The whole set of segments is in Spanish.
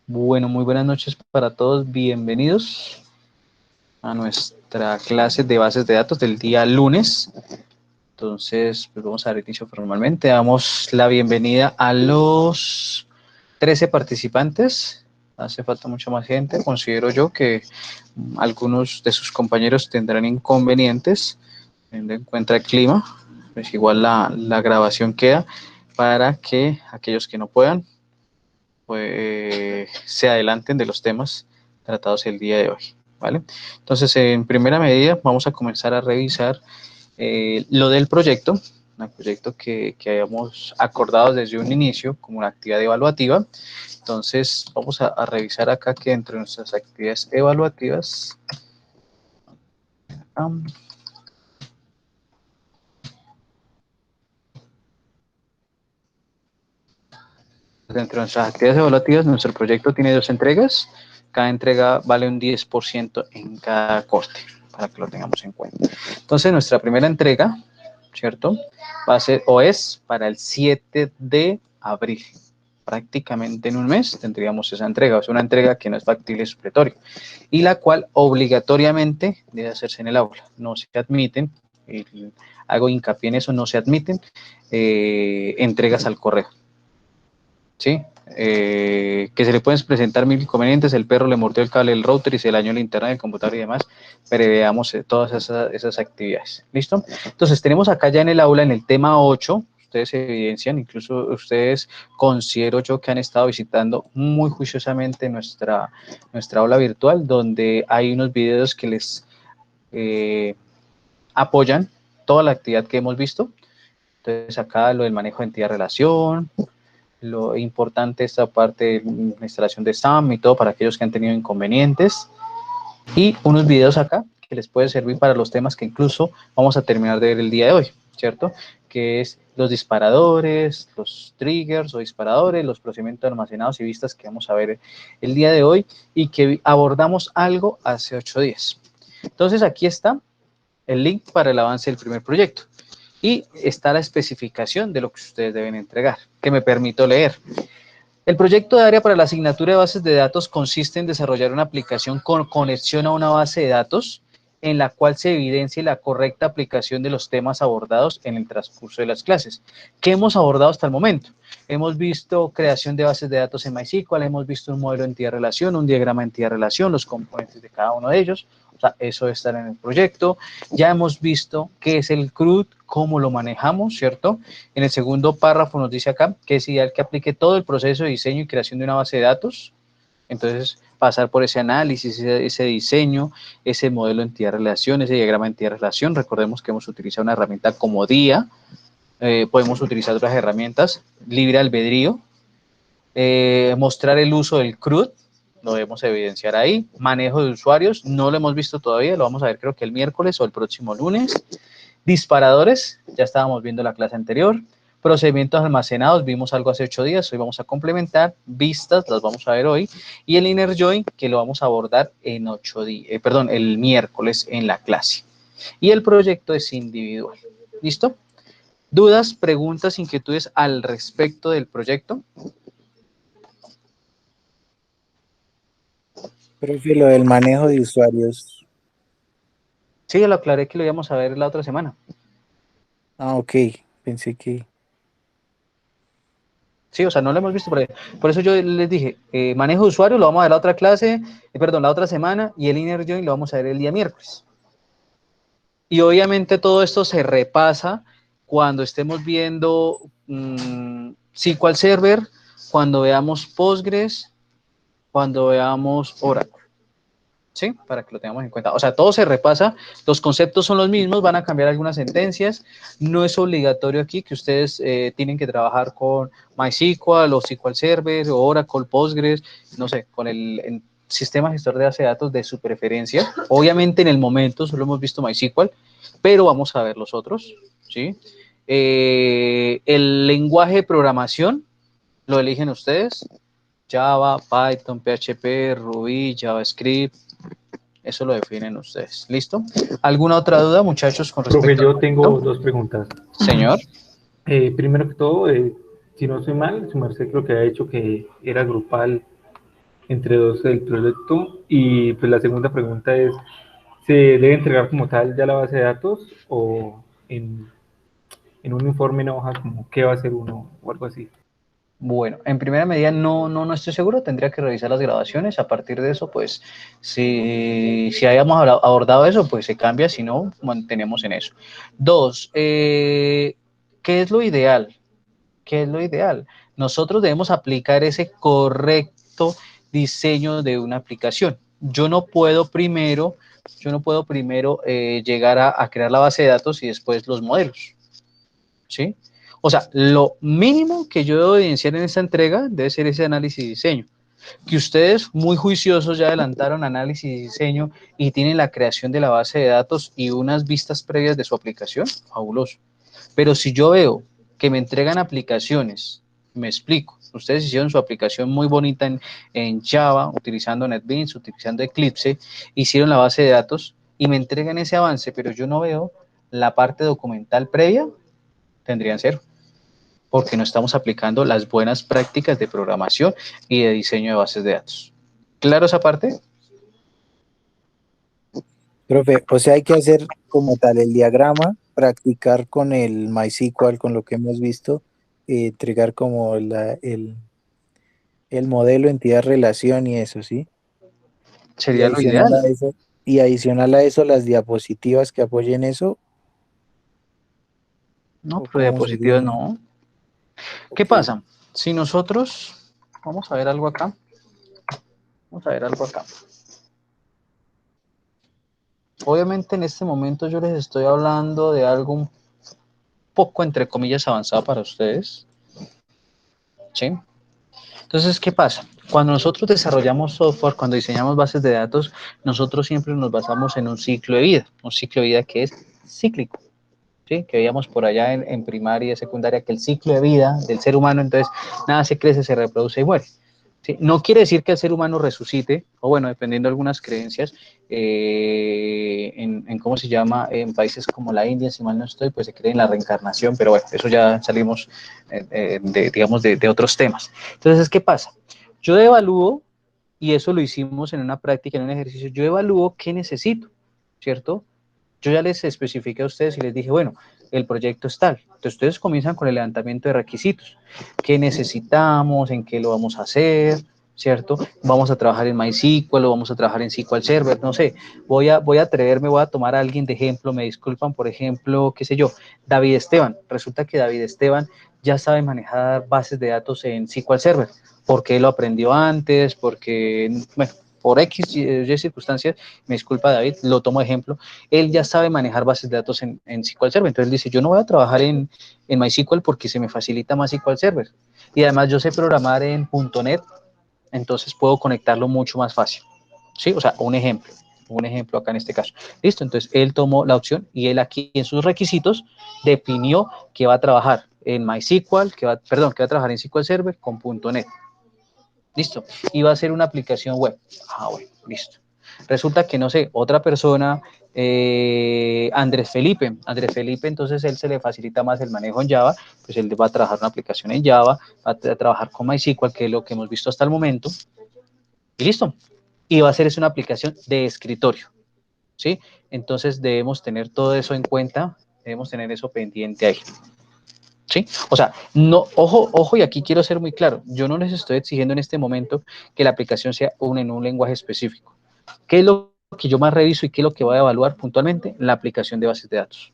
Bueno, muy buenas noches para todos. Bienvenidos a nuestra clase de bases de datos del día lunes. Entonces, pues vamos a dar inicio formalmente. Damos la bienvenida a los 13 participantes. Hace falta mucha más gente. Considero yo que algunos de sus compañeros tendrán inconvenientes, teniendo en cuenta el clima. Pues igual la grabación queda para que aquellos que no puedan pues, se adelanten de los temas tratados el día de hoy, ¿vale? Entonces, en primera medida, vamos a comenzar a revisar lo del proyecto, un proyecto que habíamos acordado desde un inicio como una actividad evaluativa. Entonces, vamos a revisar acá que entre nuestras actividades evaluativas, um, dentro de nuestras actividades evaluativas, nuestro proyecto tiene 2 entregas. Cada entrega vale un 10% en cada corte, para que lo tengamos en cuenta. Entonces, nuestra primera entrega, ¿cierto? Va a ser o es para el 7 de abril. Prácticamente en un mes tendríamos esa entrega. Es una entrega que no es factible supletorio y la cual obligatoriamente debe hacerse en el aula. No se admiten, hago hincapié en eso, no se admiten entregas al correo. ¿Sí? Que se le pueden presentar mil inconvenientes, el perro le mordió el cable del router y se le dañó el internet del computador y demás, pero veamos todas esas actividades. ¿Listo? Entonces, tenemos acá ya en el aula, en el tema 8, ustedes evidencian, incluso ustedes considero yo que han estado visitando muy juiciosamente nuestra aula virtual, donde hay unos videos que les apoyan toda la actividad que hemos visto. Entonces, acá lo del manejo de entidad-relación, lo importante esta parte de la instalación de SAM y todo para aquellos que han tenido inconvenientes, y unos videos acá que les puede servir para los temas que incluso vamos a terminar de ver el día de hoy, ¿cierto? Que es los disparadores, los triggers o disparadores, los procedimientos almacenados y vistas que vamos a ver el día de hoy y que abordamos algo hace 8 días. Entonces aquí está el link para el avance del primer proyecto. Y está la especificación de lo que ustedes deben entregar, que me permito leer. El proyecto de área para la asignatura de bases de datos consiste en desarrollar una aplicación con conexión a una base de datos en la cual se evidencie la correcta aplicación de los temas abordados en el transcurso de las clases. ¿Qué hemos abordado hasta el momento? Hemos visto creación de bases de datos en MySQL, hemos visto un modelo de entidad-relación, un diagrama de entidad-relación, los componentes de cada uno de ellos. O sea, eso debe estar en el proyecto. Ya hemos visto qué es el CRUD, cómo lo manejamos, ¿cierto? En el segundo párrafo nos dice acá que es ideal que aplique todo el proceso de diseño y creación de una base de datos. Entonces, pasar por ese análisis, ese diseño, ese modelo de entidad-relación, ese diagrama de entidad-relación. Recordemos que hemos utilizado una herramienta como DIA. Podemos utilizar otras herramientas, libre albedrío. Mostrar el uso del CRUD, lo debemos evidenciar ahí. Manejo de usuarios, no lo hemos visto todavía, lo vamos a ver creo que el miércoles o el próximo lunes. Disparadores, ya estábamos viendo la clase anterior. Procedimientos almacenados, vimos algo hace 8 días, hoy vamos a complementar. Vistas, las vamos a ver hoy. Y el inner join, que lo vamos a abordar en 8 días, el miércoles en la clase. Y el proyecto es individual. ¿Listo? ¿Dudas, preguntas, inquietudes al respecto del proyecto? Profe, lo del manejo de usuarios. Sí, ya lo aclaré que lo íbamos a ver la otra semana. Ah, ok. Pensé que... Sí, o sea, no lo hemos visto por eso yo les dije, manejo de usuario lo vamos a ver la otra clase, la otra semana, y el inner join lo vamos a ver el día miércoles. Y obviamente todo esto se repasa cuando estemos viendo SQL Server, cuando veamos Postgres, cuando veamos Oracle. ¿Sí? Para que lo tengamos en cuenta. O sea, todo se repasa, los conceptos son los mismos, van a cambiar algunas sentencias, no es obligatorio aquí que ustedes tienen que trabajar con MySQL o SQL Server o Oracle, Postgres, no sé, con el sistema gestor de base de datos de su preferencia. Obviamente en el momento solo hemos visto MySQL, pero vamos a ver los otros, ¿sí? El lenguaje de programación lo eligen ustedes, Java, Python, PHP, Ruby, JavaScript, eso lo definen ustedes. ¿Listo? ¿Alguna otra duda, muchachos, con Profe, respecto al yo tengo proyecto? dos preguntas. Señor. Primero que todo, si no estoy mal, su merced creo que ha dicho que era grupal entre dos del proyecto. Y pues la segunda pregunta es, ¿se debe entregar como tal ya la base de datos o en un informe en hoja como qué va a hacer uno o algo así? Bueno, en primera medida no estoy seguro, tendría que revisar las grabaciones, a partir de eso, pues, si hayamos abordado eso, pues se cambia, si no, mantenemos en eso. Dos, ¿qué es lo ideal? ¿Qué es lo ideal? Nosotros debemos aplicar ese correcto diseño de una aplicación. Yo no puedo primero llegar a crear la base de datos y después los modelos, ¿sí? O sea, lo mínimo que yo debo evidenciar en esta entrega debe ser ese análisis y diseño. Que ustedes, muy juiciosos, ya adelantaron análisis y diseño y tienen la creación de la base de datos y unas vistas previas de su aplicación, fabuloso. Pero si yo veo que me entregan aplicaciones, me explico, ustedes hicieron su aplicación muy bonita en Java, utilizando NetBeans, utilizando Eclipse, hicieron la base de datos y me entregan ese avance, pero yo no veo la parte documental previa, tendrían cero, porque no estamos aplicando las buenas prácticas de programación y de diseño de bases de datos. ¿Claro esa parte? Profe, o sea, hay que hacer como tal el diagrama, practicar con el MySQL, con lo que hemos visto, entregar como el modelo, entidad, relación y eso, ¿sí? Y Sería lo adicional ideal. a eso, y adicional a eso, las diapositivas que apoyen eso, No, o pero cómo sería. diapositivas no. ¿Qué Ok. pasa? Si nosotros, vamos a ver algo acá, vamos a ver algo acá. Obviamente en este momento yo les estoy hablando de algo un poco, entre comillas, avanzado para ustedes, ¿sí? Entonces, ¿qué pasa? Cuando nosotros desarrollamos software, cuando diseñamos bases de datos, nosotros siempre nos basamos en un ciclo de vida que es cíclico, ¿sí? Que veíamos por allá en primaria y secundaria, que el ciclo de vida del ser humano, entonces, nada se crece, se reproduce y muere. ¿Sí? No quiere decir que el ser humano resucite, o bueno, dependiendo de algunas creencias, en cómo se llama, en países como la India, si mal no estoy, pues se cree en la reencarnación, pero bueno, eso ya salimos, digamos, de otros temas. Entonces, ¿qué pasa? Yo evalúo, y eso lo hicimos en una práctica, en un ejercicio, yo evalúo qué necesito, ¿cierto? Yo ya les especifiqué a ustedes y les dije, bueno, el proyecto es tal. Entonces ustedes comienzan con el levantamiento de requisitos. ¿Qué necesitamos? ¿En qué lo vamos a hacer? ¿Cierto? Vamos a trabajar en MySQL o vamos a trabajar en SQL Server, no sé. Voy a atreverme, voy a tomar a alguien de ejemplo, me disculpan, por ejemplo, qué sé yo, David Esteban. Resulta que David Esteban ya sabe manejar bases de datos en SQL Server. Porque él lo aprendió antes, porque, bueno, por X y circunstancias, me disculpa David, lo tomo de ejemplo, él ya sabe manejar bases de datos en SQL Server. Entonces él dice, yo no voy a trabajar en MySQL porque se me facilita más SQL Server. Y además yo sé programar en .NET, entonces puedo conectarlo mucho más fácil. ¿Sí? O sea, un ejemplo acá en este caso. Listo, entonces él tomó la opción y él aquí en sus requisitos definió que va a trabajar en MySQL, que va a trabajar en SQL Server con .NET. Listo. Y va a ser una aplicación web. Ah, bueno, listo. Resulta que, no sé, otra persona, Andrés Felipe, entonces él se le facilita más el manejo en Java, pues él va a trabajar una aplicación en Java, va a trabajar con MySQL, que es lo que hemos visto hasta el momento, y listo. Y va a ser una aplicación de escritorio, ¿sí? Entonces debemos tener todo eso en cuenta, debemos tener eso pendiente ahí. ¿Sí? O sea, no, ojo, y aquí quiero ser muy claro, yo no les estoy exigiendo en este momento que la aplicación sea en un lenguaje específico. ¿Qué es lo que yo más reviso y qué es lo que voy a evaluar puntualmente? La aplicación de bases de datos.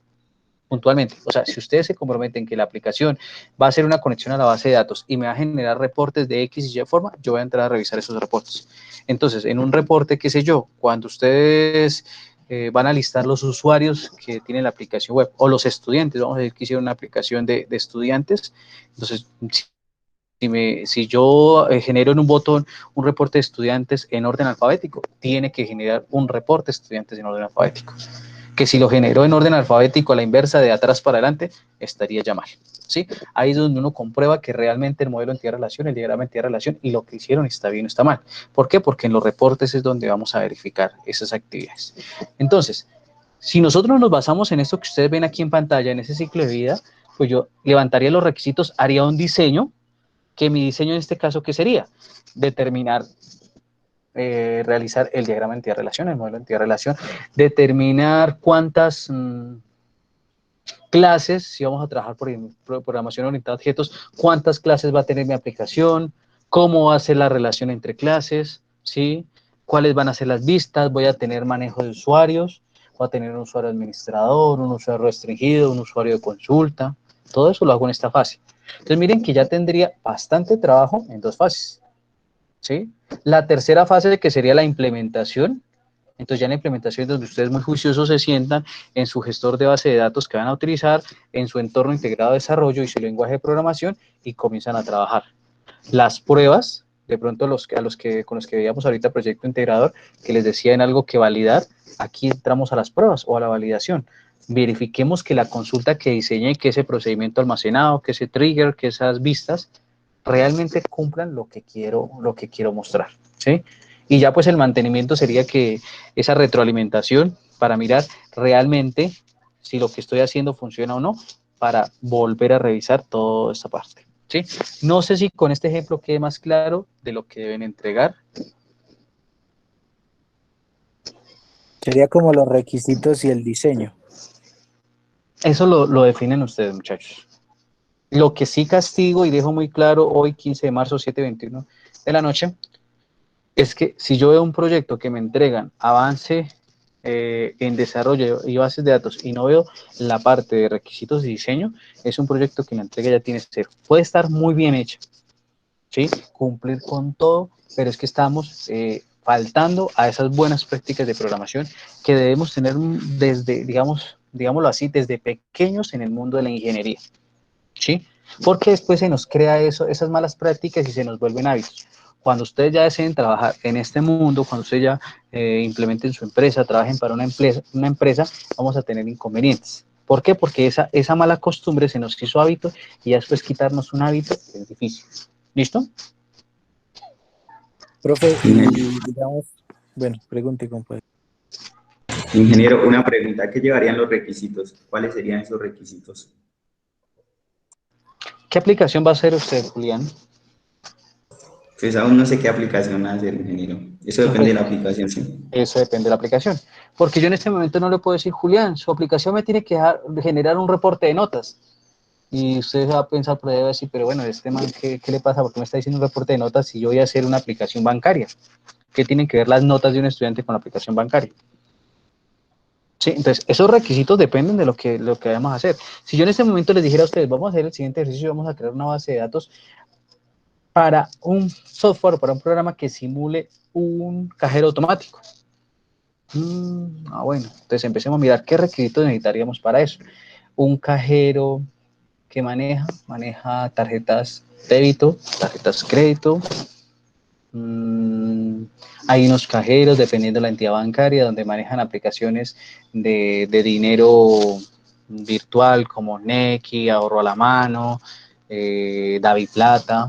Puntualmente. O sea, si ustedes se comprometen que la aplicación va a hacer una conexión a la base de datos y me va a generar reportes de X y Y forma, yo voy a entrar a revisar esos reportes. Entonces, en un reporte, qué sé yo, cuando ustedes van a listar los usuarios que tienen la aplicación web o los estudiantes, vamos a decir que hicieron una aplicación de estudiantes, entonces, si yo genero en un botón un reporte de estudiantes en orden alfabético, tiene que generar un reporte de estudiantes en orden alfabético. Que si lo generó en orden alfabético a la inversa, de atrás para adelante, estaría ya mal. ¿Sí? Ahí es donde uno comprueba que realmente el modelo entidad-relación, el diagrama entidad-relación y lo que hicieron está bien o está mal. ¿Por qué? Porque en los reportes es donde vamos a verificar esas actividades. Entonces, si nosotros nos basamos en esto que ustedes ven aquí en pantalla, en ese ciclo de vida, pues yo levantaría los requisitos, haría un diseño, que mi diseño en este caso, ¿qué sería? Determinar realizar el diagrama de entidad-relación, el modelo de entidad-relación, determinar cuántas clases, si vamos a trabajar por programación orientada a objetos, cuántas clases va a tener mi aplicación, cómo va a ser la relación entre clases, ¿sí? Cuáles van a ser las vistas, voy a tener manejo de usuarios, voy a tener un usuario administrador, un usuario restringido, un usuario de consulta, todo eso lo hago en esta fase. Entonces miren que ya tendría bastante trabajo en 2 fases, ¿sí? La tercera fase, que sería la implementación. Entonces ya en la implementación, donde ustedes muy juiciosos se sientan en su gestor de base de datos que van a utilizar, en su entorno integrado de desarrollo y su lenguaje de programación, y comienzan a trabajar. Las pruebas, de pronto con los que veíamos ahorita proyecto integrador, que les decía en algo que validar, aquí entramos a las pruebas o a la validación. Verifiquemos que la consulta que diseñe, que ese procedimiento almacenado, que ese trigger, que esas vistas, realmente cumplan lo que quiero mostrar, ¿sí? Y ya pues el mantenimiento sería que esa retroalimentación para mirar realmente si lo que estoy haciendo funciona o no, para volver a revisar toda esta parte, ¿sí? No sé si con este ejemplo quede más claro de lo que deben entregar. Sería como los requisitos y el diseño. Eso lo definen ustedes, muchachos. Lo que sí castigo y dejo muy claro hoy, 15 de marzo, 7:21 de la noche, es que si yo veo un proyecto que me entregan avance en desarrollo y bases de datos y no veo la parte de requisitos y diseño, es un proyecto que la entrega ya tiene 0. Puede estar muy bien hecho, ¿sí? Cumplir con todo, pero es que estamos faltando a esas buenas prácticas de programación que debemos tener desde, digámoslo así, desde pequeños en el mundo de la ingeniería, ¿sí? Porque después se nos crea esas malas prácticas y se nos vuelven hábitos. Cuando ustedes ya deseen trabajar en este mundo, cuando ustedes ya implementen su empresa, trabajen para una empresa, vamos a tener inconvenientes. ¿Por qué? Porque esa mala costumbre se nos hizo hábito y después quitarnos un hábito es difícil. ¿Listo? Profe, y digamos, bueno, pregunte, compadre. Ingeniero, una pregunta, ¿qué llevarían los requisitos? ¿Cuáles serían esos requisitos? ¿Qué aplicación va a hacer usted, Julián? Pues aún no sé qué aplicación hacer, ingeniero. Eso No, depende pues, de la aplicación, sí. eso depende de la aplicación. Porque yo en este momento no le puedo decir, Julián, su aplicación me tiene que generar un reporte de notas. Y usted va a pensar por ahí, va a decir, pero bueno, este man, ¿qué le pasa? ¿Por qué me está diciendo un reporte de notas si yo voy a hacer una aplicación bancaria? ¿Qué tienen que ver las notas de un estudiante con la aplicación bancaria? Sí, entonces, esos requisitos dependen de lo que vamos a hacer. Si yo en este momento les dijera a ustedes, vamos a hacer el siguiente ejercicio, vamos a crear una base de datos para un software o para un programa que simule un cajero automático. Bueno, entonces empecemos a mirar qué requisitos necesitaríamos para eso. Un cajero que maneja tarjetas débito, tarjetas crédito. Hay unos cajeros, dependiendo de la entidad bancaria, donde manejan aplicaciones de dinero virtual como Nequi, Ahorro a la Mano, DaviPlata,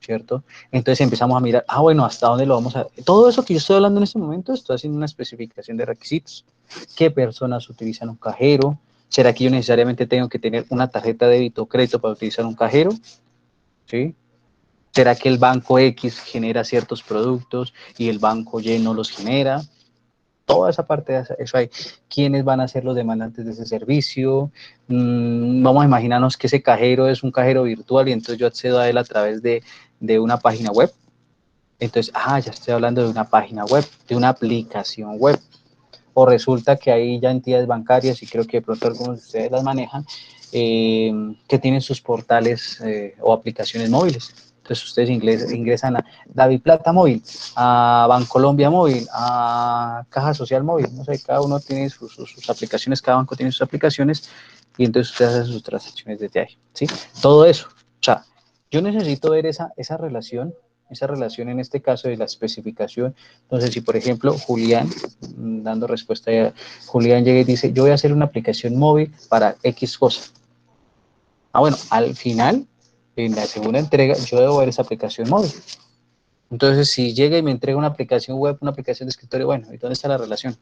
¿cierto? Entonces empezamos a mirar, bueno, ¿hasta dónde lo vamos a...? Todo eso que yo estoy hablando en este momento, estoy haciendo una especificación de requisitos. ¿Qué personas utilizan un cajero? ¿Será que yo necesariamente tengo que tener una tarjeta de débito o crédito para utilizar un cajero? ¿Sí? ¿Será que el banco X genera ciertos productos y el banco Y no los genera? Toda esa parte de eso hay. ¿Quiénes van a ser los demandantes de ese servicio? Vamos a imaginarnos que ese cajero es un cajero virtual y entonces yo accedo a él a través de una página web. Entonces, ya estoy hablando de una página web, de una aplicación web. O resulta que hay ya entidades bancarias, y creo que de pronto algunos de ustedes las manejan, que tienen sus portales o aplicaciones móviles. Entonces ustedes ingresan a DaviPlata Móvil, a Bancolombia Móvil, a Caja Social Móvil, no sé, cada uno tiene sus aplicaciones, cada banco tiene sus aplicaciones, y entonces ustedes hacen sus transacciones desde ahí, ¿sí? Todo eso. O sea, yo necesito ver esa relación en este caso de la especificación. Entonces, si por ejemplo Julián, dando respuesta a Julián, llega y dice, yo voy a hacer una aplicación móvil para X cosa. Bueno, al final, en la segunda entrega, yo debo ver esa aplicación móvil. Entonces, si llega y me entrega una aplicación web, una aplicación de escritorio, bueno, ¿y dónde está la relación?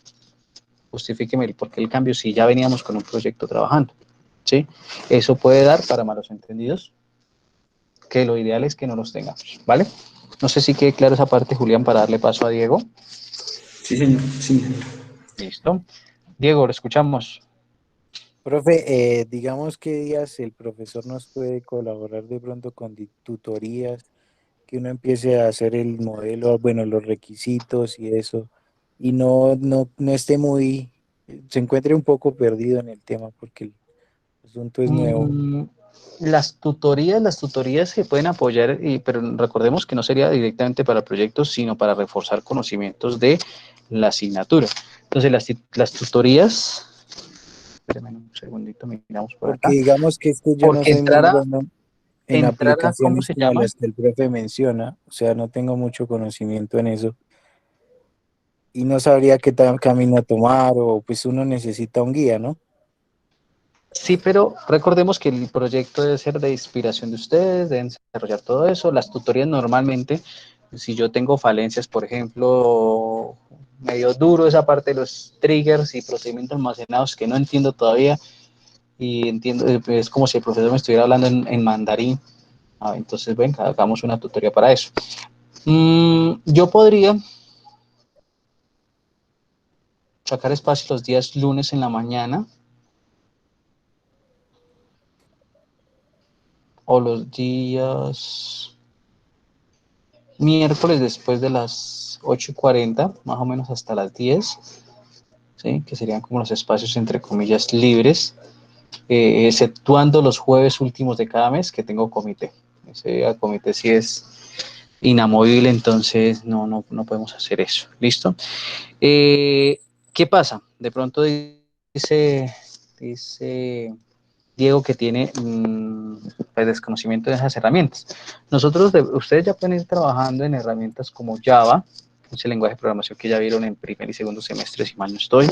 Justifíqueme el por qué el cambio si ya veníamos con un proyecto trabajando, ¿sí? Eso puede dar para malos entendidos, que lo ideal es que no los tengamos, ¿vale? No sé si quede claro esa parte, Julián, para darle paso a Diego. Sí, señor. Sí, señor. Listo. Diego, lo escuchamos. Profe, digamos qué días el profesor nos puede colaborar de pronto con tutorías, que uno empiece a hacer el modelo, bueno, los requisitos y eso, y no esté se encuentre un poco perdido en el tema porque el asunto es nuevo. Las tutorías se pueden apoyar, pero recordemos que no sería directamente para proyectos, sino para reforzar conocimientos de la asignatura. Entonces, las tutorías, espérenme un segundito, miramos por Porque acá, digamos que es que yo no porque soy muy bueno en ¿cómo aplicaciones se como llama? las que el profe menciona, o sea, no tengo mucho conocimiento en eso y no sabría qué camino tomar o pues uno necesita un guía, ¿no? Sí, pero recordemos que el proyecto debe ser de inspiración de ustedes, deben desarrollar todo eso. Las tutorías normalmente, si yo tengo falencias, por ejemplo, medio duro esa parte de los triggers y procedimientos almacenados que no entiendo todavía y entiendo, es como si el profesor me estuviera hablando en mandarín. Entonces, venga, hagamos una tutoría para eso. Yo podría sacar espacio los días lunes en la mañana o los días miércoles después de las 8:40, más o menos hasta las 10, ¿sí? Que serían como los espacios entre comillas libres, exceptuando los jueves últimos de cada mes que tengo comité. Ese comité sí es inamovible, entonces no podemos hacer eso. ¿Listo? ¿Qué pasa? De pronto dice Diego que tiene pues desconocimiento de esas herramientas. Ustedes ya pueden ir trabajando en herramientas como Java, ese lenguaje de programación que ya vieron en primer y segundo semestre, si mal no estoy,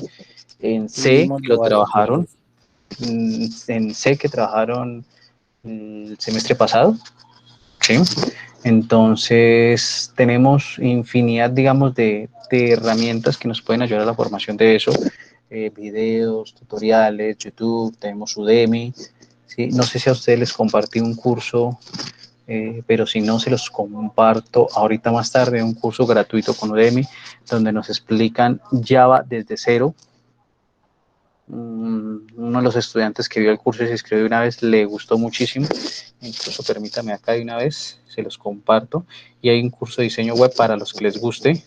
en Sí, C, vimos que lo lo básico, trabajaron, pues. en C que trabajaron el semestre pasado, ¿sí? Entonces, tenemos infinidad, digamos, de herramientas que nos pueden ayudar a la formación de eso. Videos, tutoriales, YouTube, tenemos Udemy. ¿Sí? No sé si a ustedes les compartí un curso, pero si no, se los comparto ahorita más tarde, un curso gratuito con Udemy, donde nos explican Java desde cero. Uno de los estudiantes que vio el curso y se inscribió de una vez le gustó muchísimo. Incluso permítame acá de una vez, se los comparto. Y hay un curso de diseño web para los que les guste.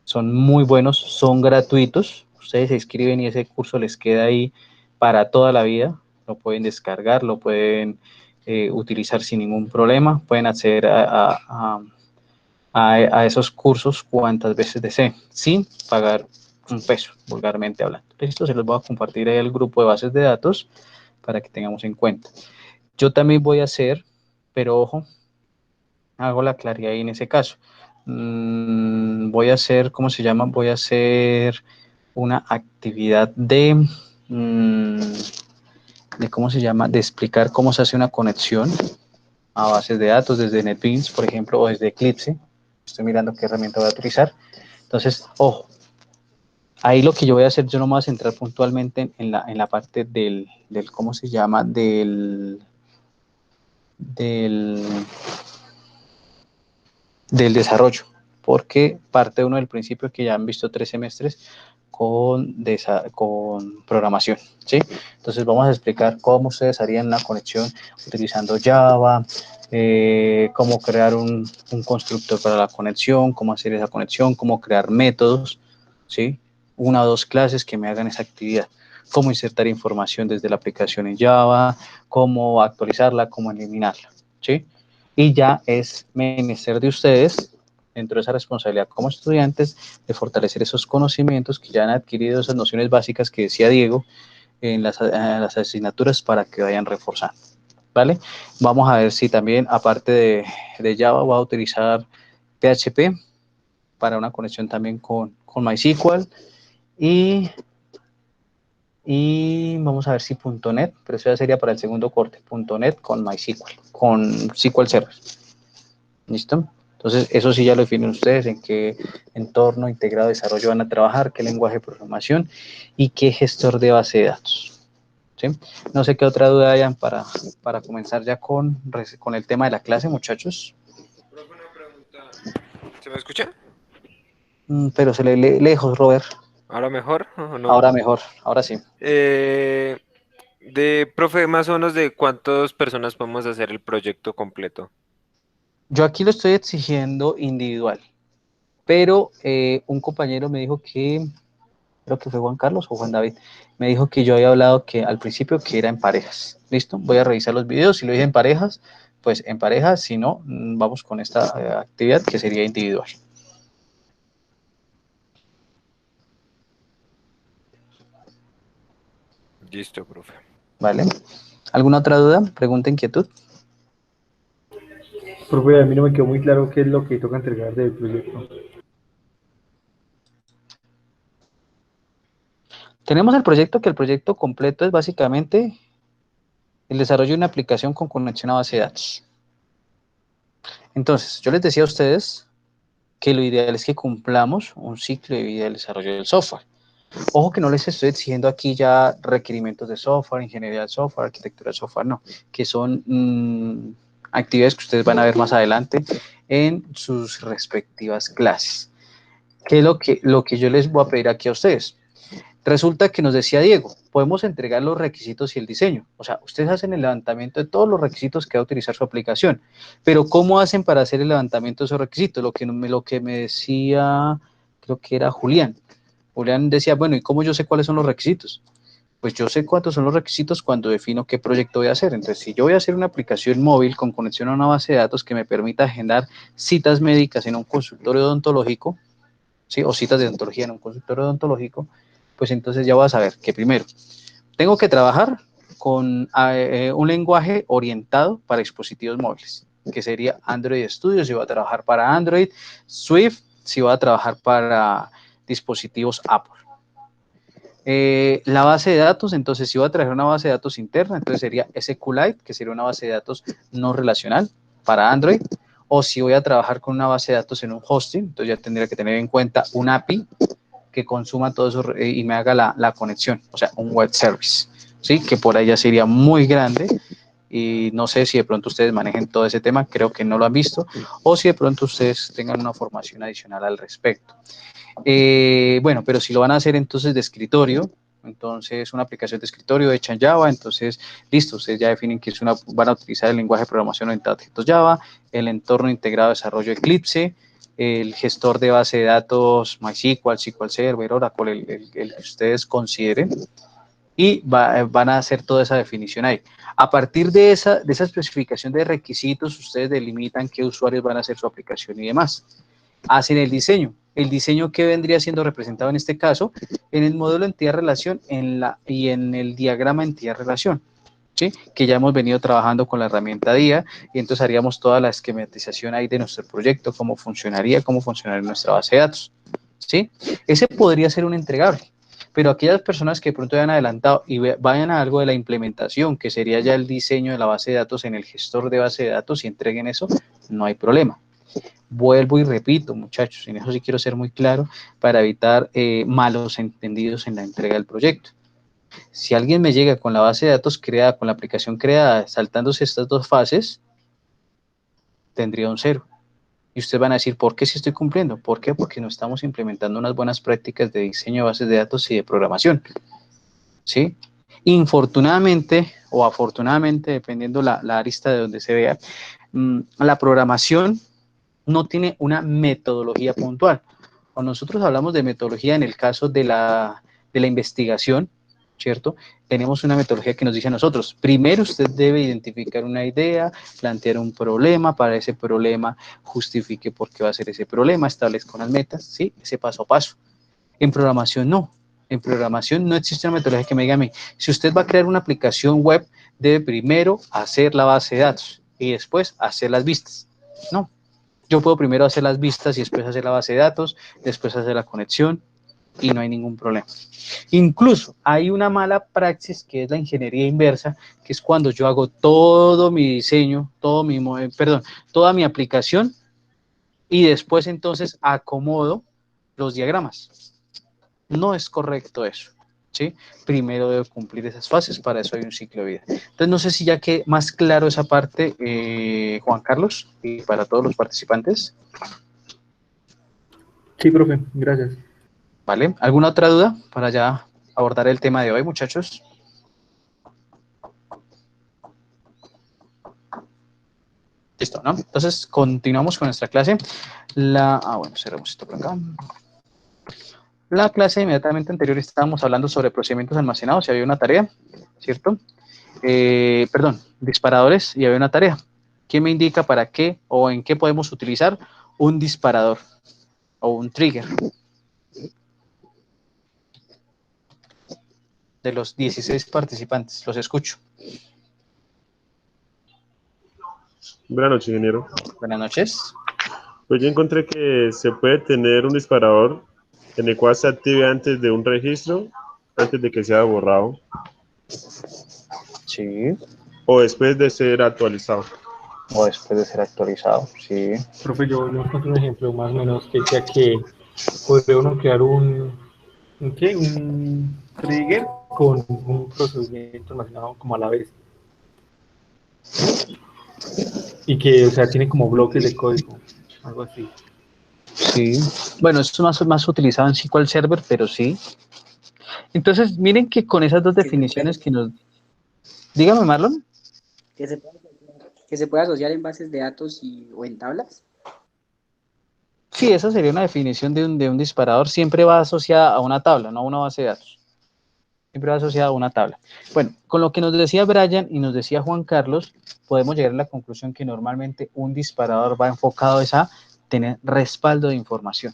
Son muy buenos, son gratuitos. Ustedes se inscriben y ese curso les queda ahí para toda la vida. Lo pueden descargar, lo pueden utilizar sin ningún problema. Pueden acceder a esos cursos cuantas veces deseen, sin pagar un peso, vulgarmente hablando. Esto se los voy a compartir ahí al grupo de bases de datos para que tengamos en cuenta. Yo también voy a hacer, pero ojo, hago la claridad ahí en ese caso. Voy a hacer, ¿cómo se llama? Voy a hacer una actividad de ¿cómo se llama? De explicar cómo se hace una conexión a bases de datos desde NetBeans, por ejemplo, o desde Eclipse. Estoy mirando qué herramienta voy a utilizar. Entonces, ojo, ahí lo que yo voy a hacer, yo no me voy a centrar puntualmente en la parte del ¿cómo se llama? Del, del desarrollo, porque parte uno del principio que ya han visto 3 semestres con programación, ¿sí? Entonces vamos a explicar cómo ustedes harían una conexión utilizando Java, cómo crear un constructor para la conexión, cómo hacer esa conexión, cómo crear métodos, ¿sí? 1 o 2 clases que me hagan esa actividad, cómo insertar información desde la aplicación en Java, cómo actualizarla, cómo eliminarla, ¿sí? Y ya es menester de ustedes, dentro de esa responsabilidad como estudiantes, de fortalecer esos conocimientos que ya han adquirido, esas nociones básicas que decía Diego, en las asignaturas para que vayan reforzando, ¿vale? Vamos a ver si también, aparte de Java, voy a utilizar PHP para una conexión también con MySQL y vamos a ver si .NET, pero eso ya sería para el segundo corte, .NET con MySQL, con SQL Server. ¿Listo? Entonces, eso sí ya lo definen ustedes en qué entorno integrado de desarrollo van a trabajar, qué lenguaje de programación y qué gestor de base de datos. ¿Sí? No sé qué otra duda hayan para comenzar ya con el tema de la clase, muchachos. Profe, una pregunta. ¿Se me escucha? Pero se le lee lejos, Robert. ¿Ahora mejor o no? Ahora mejor, ahora sí. Profe, más o menos de cuántas personas podemos hacer el proyecto completo. Yo aquí lo estoy exigiendo individual, pero un compañero me dijo que, creo que fue Juan Carlos o Juan David, me dijo que yo había hablado que al principio que era en parejas. ¿Listo? Voy a revisar los videos. Si lo dije en parejas, pues en parejas. Si no, vamos con esta actividad que sería individual. Listo, profe. ¿Vale? ¿Alguna otra duda? Pregunta, inquietud. Profe, a mí no me quedó muy claro qué es lo que toca entregar del proyecto. Tenemos el proyecto, que el proyecto completo es básicamente el desarrollo de una aplicación con conexión a base de datos. Entonces, yo les decía a ustedes que lo ideal es que cumplamos un ciclo de vida del desarrollo del software. Ojo que no les estoy exigiendo aquí ya requerimientos de software, ingeniería del software, arquitectura del software, no, que son actividades que ustedes van a ver más adelante en sus respectivas clases. ¿Qué es lo que yo les voy a pedir aquí a ustedes? Resulta que nos decía Diego, podemos entregar los requisitos y el diseño. O sea, ustedes hacen el levantamiento de todos los requisitos que va a utilizar su aplicación. Pero ¿cómo hacen para hacer el levantamiento de esos requisitos? Lo que me decía, creo que era Julián. Julián decía, bueno, ¿y cómo yo sé cuáles son los requisitos? Pues yo sé cuántos son los requisitos cuando defino qué proyecto voy a hacer. Entonces, si yo voy a hacer una aplicación móvil con conexión a una base de datos que me permita agendar citas médicas en un consultorio odontológico, ¿sí? O citas de odontología en un consultorio odontológico, pues entonces ya voy a saber que primero tengo que trabajar con un lenguaje orientado para dispositivos móviles, que sería Android Studio si voy a trabajar para Android, Swift si voy a trabajar para dispositivos Apple. La base de datos, entonces si voy a traer una base de datos interna, entonces sería SQLite, que sería una base de datos no relacional para Android, o si voy a trabajar con una base de datos en un hosting, entonces ya tendría que tener en cuenta un API que consuma todo eso y me haga la conexión, o sea, un web service, ¿sí? Que por ahí ya sería muy grande y no sé si de pronto ustedes manejen todo ese tema, creo que no lo han visto, o si de pronto ustedes tengan una formación adicional al respecto. Bueno, pero si lo van a hacer entonces de escritorio, entonces una aplicación de escritorio hecha en Java, entonces listo, ustedes ya definen que van a utilizar el lenguaje de programación orientado a objetos Java, el entorno integrado de desarrollo Eclipse, el gestor de base de datos MySQL, SQL Server, Oracle, el que ustedes consideren, y van a hacer toda esa definición ahí. A partir de esa especificación de requisitos, ustedes delimitan qué usuarios van a hacer su aplicación y demás. Hacen el diseño. El diseño que vendría siendo representado en este caso en el modelo entidad-relación y en el diagrama entidad-relación, ¿sí? Que ya hemos venido trabajando con la herramienta DIA y entonces haríamos toda la esquematización ahí de nuestro proyecto, cómo funcionaría nuestra base de datos, ¿sí? Ese podría ser un entregable, pero aquellas personas que de pronto hayan adelantado y vayan a algo de la implementación, que sería ya el diseño de la base de datos en el gestor de base de datos y entreguen eso, no hay problema. Vuelvo y repito, muchachos, en eso sí quiero ser muy claro para evitar malos entendidos en la entrega del proyecto. Si alguien me llega con la base de datos creada, con la aplicación creada, saltándose estas dos fases, tendría un 0. Y ustedes van a decir, ¿por qué si estoy cumpliendo? ¿Por qué? Porque no estamos implementando unas buenas prácticas de diseño de bases de datos y de programación, ¿sí? Infortunadamente o afortunadamente, dependiendo la arista de donde se vea, la programación no tiene una metodología puntual. Cuando nosotros hablamos de metodología en el caso de la investigación, ¿cierto? Tenemos una metodología que nos dice a nosotros, primero usted debe identificar una idea, plantear un problema, para ese problema justifique por qué va a ser ese problema, establezca unas metas, ¿sí? Ese paso a paso. En programación no. En programación no existe una metodología que me diga a mí, si usted va a crear una aplicación web, debe primero hacer la base de datos y después hacer las vistas. No. Yo puedo primero hacer las vistas y después hacer la base de datos, después hacer la conexión y no hay ningún problema. Incluso hay una mala praxis que es la ingeniería inversa, que es cuando yo hago todo mi diseño, toda mi aplicación y después entonces acomodo los diagramas. No es correcto eso, ¿sí? Primero debo cumplir esas fases, para eso hay un ciclo de vida. Entonces, no sé si ya que más claro esa parte, Juan Carlos, y para todos los participantes. Sí, profe, gracias. ¿Vale? ¿Alguna otra duda para ya abordar el tema de hoy, muchachos? Listo, ¿no? Entonces, continuamos con nuestra clase. Bueno, cerramos esto por acá. La clase inmediatamente anterior estábamos hablando sobre procedimientos almacenados y había una tarea, ¿cierto? Perdón, disparadores y había una tarea. ¿Quién me indica para qué o en qué podemos utilizar un disparador o un trigger? De los 16 participantes, los escucho. Buenas noches, ingeniero. Buenas noches. Pues yo encontré que se puede tener un disparador en el cual se active antes de un registro, antes de que sea borrado, Sí. o después de ser actualizado. O después de ser actualizado, sí. Profe, yo encontré un ejemplo más o menos que decía que podría uno crear un trigger con un procedimiento almacenado como a la vez. Y que, o sea, tiene como bloques de código, algo así. Sí. Bueno, esto es más utilizado en SQL Server, pero sí. Entonces, miren que con esas dos definiciones que nos... Dígame, Marlon. Que se puede asociar en bases de datos o en tablas. Sí, esa sería una definición de un disparador. Siempre va asociada a una tabla, no a una base de datos. Siempre va asociada a una tabla. Bueno, con lo que nos decía Brian y nos decía Juan Carlos, podemos llegar a la conclusión que normalmente un disparador va enfocado a tener respaldo de información.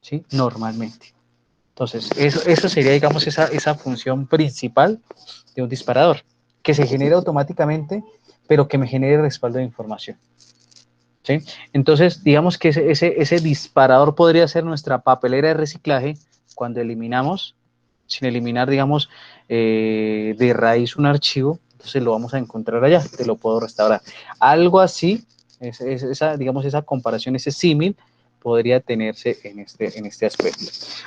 ¿Sí? Normalmente. Entonces, eso sería, digamos, esa función principal de un disparador, que se genere automáticamente, pero que me genere respaldo de información. ¿Sí? Entonces, digamos que ese disparador podría ser nuestra papelera de reciclaje cuando eliminamos, sin eliminar, digamos, de raíz un archivo, entonces lo vamos a encontrar allá, te lo puedo restaurar. Algo así, digamos, esa comparación, ese símil, podría tenerse en este aspecto.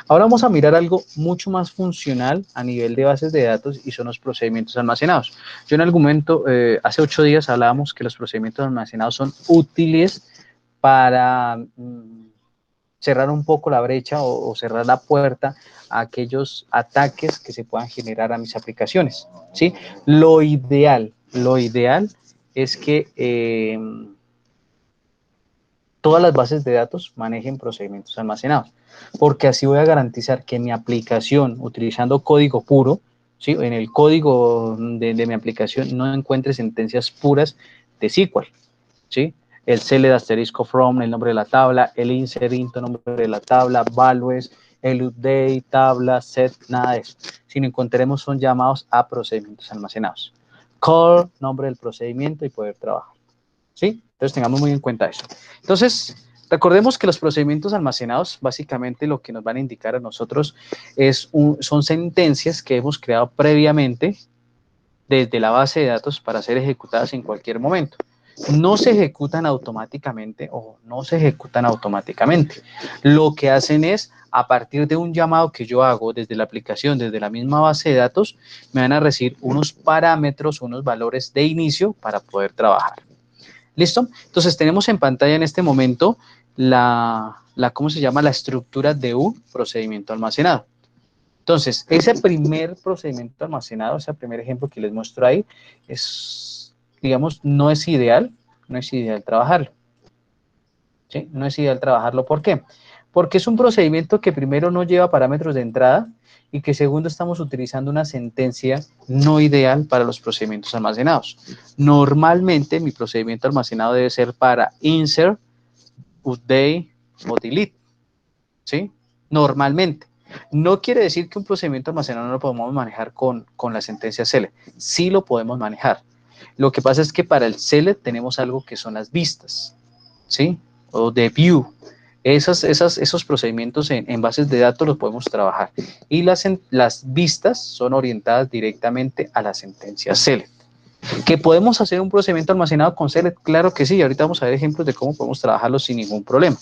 Ahora vamos a mirar algo mucho más funcional a nivel de bases de datos y son los procedimientos almacenados. Yo en algún momento, hace 8 días hablábamos que los procedimientos almacenados son útiles para cerrar un poco la brecha o cerrar la puerta a aquellos ataques que se puedan generar a mis aplicaciones, ¿sí? Lo ideal es que todas las bases de datos manejen procedimientos almacenados, porque así voy a garantizar que mi aplicación, utilizando código puro, ¿sí? En el código de mi aplicación no encuentre sentencias puras de SQL, ¿sí? El select asterisco from, el nombre de la tabla, el insert into, nombre de la tabla, values, el update, tabla, set, nada de eso. Sino encontraremos son llamados a procedimientos almacenados. Call, nombre del procedimiento y poder trabajar. ¿Sí? Entonces tengamos muy en cuenta eso. Entonces, recordemos que los procedimientos almacenados, básicamente lo que nos van a indicar a nosotros son sentencias que hemos creado previamente desde la base de datos para ser ejecutadas en cualquier momento. No se ejecutan automáticamente o no se ejecutan automáticamente. Lo que hacen es, a partir de un llamado que yo hago desde la aplicación, desde la misma base de datos, me van a recibir unos parámetros, unos valores de inicio para poder trabajar. ¿Listo? Entonces tenemos en pantalla en este momento ¿cómo se llama? La estructura de un procedimiento almacenado. Entonces, ese primer procedimiento almacenado, ese primer ejemplo que les muestro ahí, digamos, no es ideal trabajarlo. ¿Sí? No es ideal trabajarlo. ¿Por qué? Porque es un procedimiento que primero no lleva parámetros de entrada y que segundo estamos utilizando una sentencia no ideal para los procedimientos almacenados. Normalmente mi procedimiento almacenado debe ser para insert, update o delete. ¿Sí? Normalmente. No quiere decir que un procedimiento almacenado no lo podemos manejar con la sentencia select. Sí lo podemos manejar. Lo que pasa es que para el select tenemos algo que son las vistas, ¿sí? O de view. Esos procedimientos en bases de datos los podemos trabajar. Y las vistas son orientadas directamente a la sentencia select. ¿Que podemos hacer un procedimiento almacenado con select? Claro que sí. Ahorita vamos a ver ejemplos de cómo podemos trabajarlo sin ningún problema.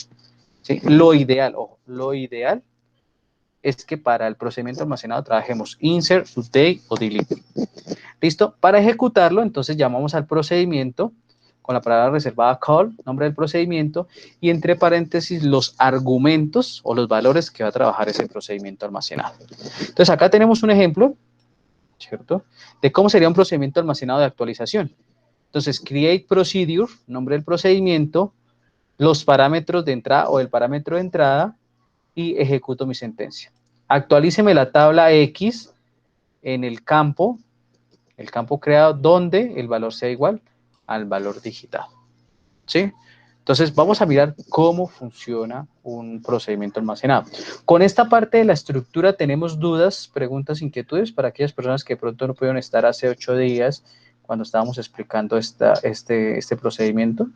¿Sí? Lo ideal es que para el procedimiento almacenado trabajemos insert, update o delete. ¿Listo? Para ejecutarlo, entonces llamamos al procedimiento con la palabra reservada call, nombre del procedimiento, y entre paréntesis los argumentos o los valores que va a trabajar ese procedimiento almacenado. Entonces acá tenemos un ejemplo, ¿cierto?, de cómo sería un procedimiento almacenado de actualización. Entonces, create procedure, nombre del procedimiento, los parámetros de entrada o el parámetro de entrada, y ejecuto mi sentencia. Actualíceme la tabla X en el campo creado donde el valor sea igual al valor digitado, ¿sí? Entonces, vamos a mirar cómo funciona un procedimiento almacenado. Con esta parte de la estructura, ¿tenemos dudas, preguntas, inquietudes para aquellas personas que de pronto no pudieron estar hace 8 días cuando estábamos explicando este procedimiento?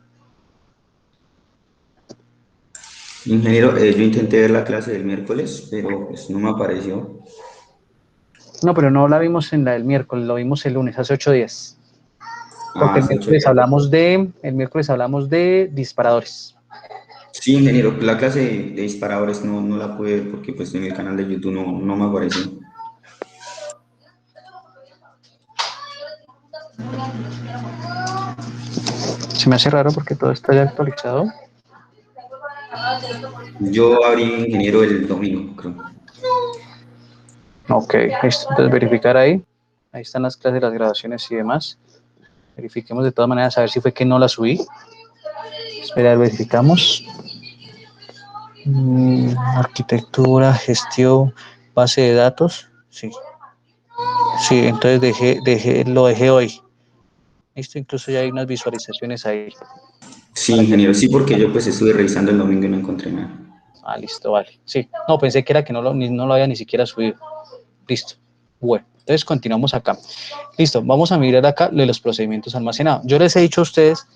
Ingeniero, yo intenté ver la clase del miércoles, pero pues no me apareció. No, pero no la vimos en la del miércoles, lo vimos el lunes, hace 8 días. Porque Hace 8 días. el miércoles hablamos de disparadores. Sí, ingeniero, la clase de disparadores no la pude ver porque pues en el canal de YouTube no me apareció. Se me hace raro porque todo está ya actualizado. Yo abrí, ingeniero, el domingo, creo. Ok, listo. Entonces verificar ahí. Ahí están las clases, las grabaciones y demás. Verifiquemos de todas maneras a ver si fue que no la subí. Esperar, verificamos. Arquitectura, gestión, base de datos. Sí. Sí, entonces lo dejé hoy. Listo, incluso ya hay unas visualizaciones ahí. Sí, ingeniero, sí, porque yo pues estuve revisando el domingo y no encontré nada. Ah, listo, vale. Sí, no, pensé que era que no lo había ni siquiera subido. Listo. Bueno, entonces continuamos acá. Listo, vamos a mirar acá lo de los procedimientos almacenados. Yo les he dicho a ustedes,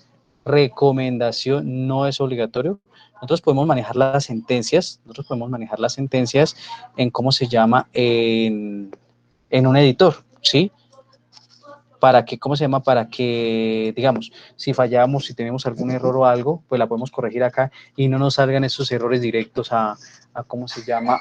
recomendación, no es obligatorio. Nosotros podemos manejar las sentencias, en cómo se llama, en un editor, ¿sí? Para que, ¿cómo se llama? Para que, digamos, si fallamos, si tenemos algún error o algo, pues la podemos corregir acá y no nos salgan esos errores directos a ¿cómo se llama?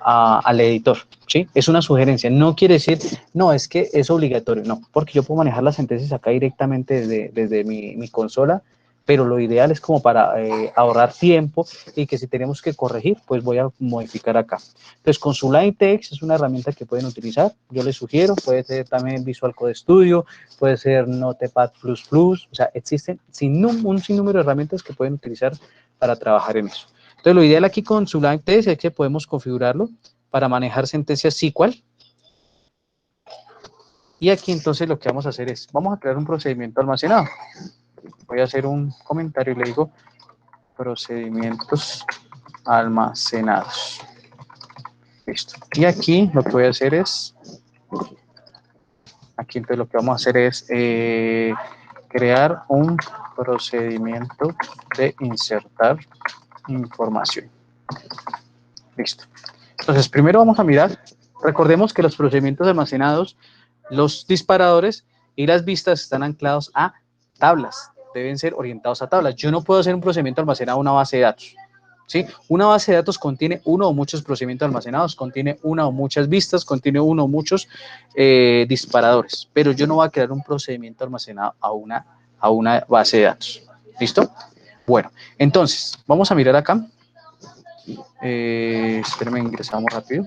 Al editor, ¿sí? Es una sugerencia, no quiere decir, no, es que es obligatorio, no, porque yo puedo manejar las sentencias acá directamente desde mi consola, pero lo ideal es como para ahorrar tiempo y que si tenemos que corregir, pues voy a modificar acá. Entonces, con su Line Text es una herramienta que pueden utilizar, yo les sugiero, puede ser también Visual Code Studio, puede ser Notepad++, o sea, existen un sinnúmero de herramientas que pueden utilizar para trabajar en eso. Entonces, lo ideal aquí con Sublime Text es que podemos configurarlo para manejar sentencias SQL. Y aquí entonces lo que vamos a hacer es, vamos a crear un procedimiento almacenado. Voy a hacer un comentario y le digo procedimientos almacenados. Listo. Y aquí lo que voy a hacer es, aquí entonces lo que vamos a hacer es crear un procedimiento de insertar información. Listo. Entonces, primero vamos a mirar, recordemos que los procedimientos almacenados, los disparadores y las vistas están anclados a tablas, deben ser orientados a tablas. Yo no puedo hacer un procedimiento almacenado a una base de datos, ¿sí? Una base de datos contiene uno o muchos procedimientos almacenados, contiene una o muchas vistas, contiene uno o muchos disparadores, pero yo no voy a crear un procedimiento almacenado a una base de datos. ¿Listo? Bueno, entonces, vamos a mirar acá. Espérenme, ingresamos rápido.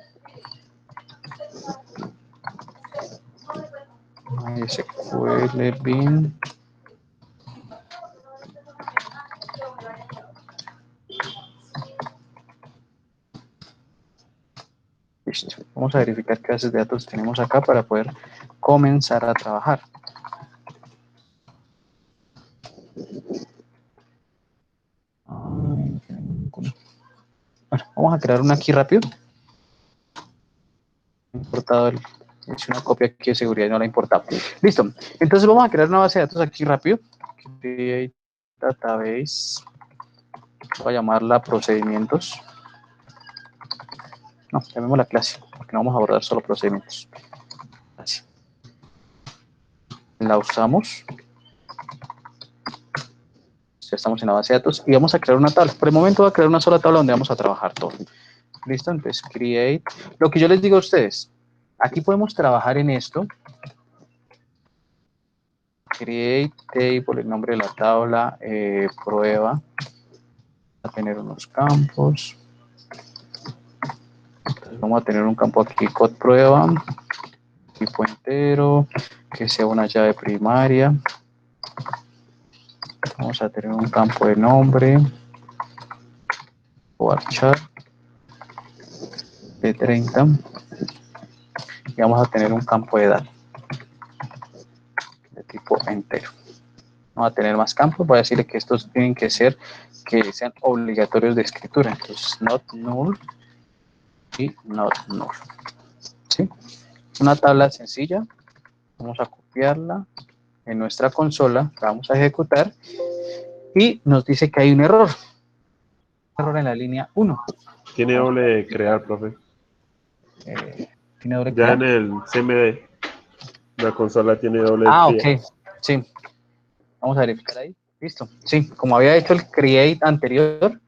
MySQL bin. Listo. Vamos a verificar qué bases de datos tenemos acá para poder comenzar a trabajar. Bueno, vamos a crear una aquí rápido. He importado hice una copia aquí de seguridad y no la he importado. Listo. Entonces vamos a crear una base de datos aquí rápido. Create database. Voy a llamarla procedimientos. No, llamemos la clase, porque no vamos a abordar solo procedimientos. Así. La usamos. Ya estamos en la base de datos y vamos a crear una tabla. Por el momento voy a crear una sola tabla donde vamos a trabajar todo. ¿Listo? Entonces, create. Lo que yo les digo a ustedes, aquí podemos trabajar en esto. create table, el nombre de la tabla, prueba. Va a tener unos campos. Entonces vamos a tener un campo aquí, code prueba, tipo entero, que sea una llave primaria. Vamos a tener un campo de nombre, o varchar, de 30. Y vamos a tener un campo de edad, de tipo entero. Vamos a tener más campos, voy a decirle que estos tienen que ser, que sean obligatorios de escritura. Entonces, not null y not null. ¿Sí? Una tabla sencilla, vamos a copiarla en nuestra consola, la vamos a ejecutar y nos dice que hay un error en la línea 1. Tiene doble crear, profe. ¿Tiene doble Ya crear? en el CMD, la consola tiene doble crear. Ok, sí. Vamos a verificar ahí. Listo. Sí, como había hecho el create anterior,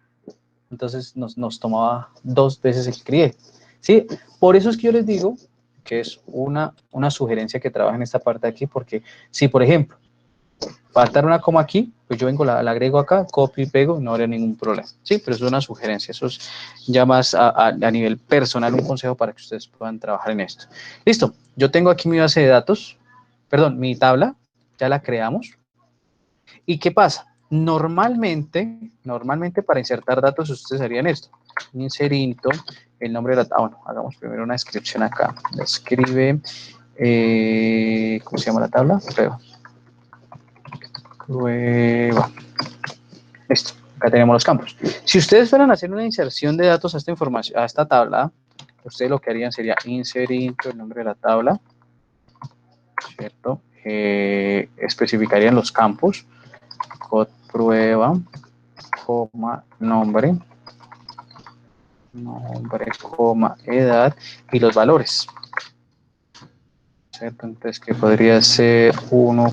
entonces nos tomaba 2 veces el create. Sí, por eso es que yo les digo que es una sugerencia que trabajen esta parte de aquí, porque si, por ejemplo, faltar una coma aquí, pues yo vengo, la agrego acá, copio y pego, no habría ningún problema. Sí, pero es una sugerencia, eso es ya más a nivel personal, un consejo para que ustedes puedan trabajar en esto. Listo, yo tengo aquí mi base de datos, perdón, mi tabla, ya la creamos. ¿Y qué pasa? Normalmente para insertar datos ustedes harían esto. Inserito el nombre de la tabla. Bueno, hagamos primero una descripción acá. Describe, ¿cómo se llama la tabla? Prueba. Listo. Acá tenemos los campos. Si ustedes fueran a hacer una inserción de datos a esta información, a esta tabla, ustedes lo que harían sería inserito el nombre de la tabla, ¿cierto? Especificarían los campos. Code prueba, coma, nombre, coma, edad y los valores. ¿Cierto? Entonces, que podría ser 1,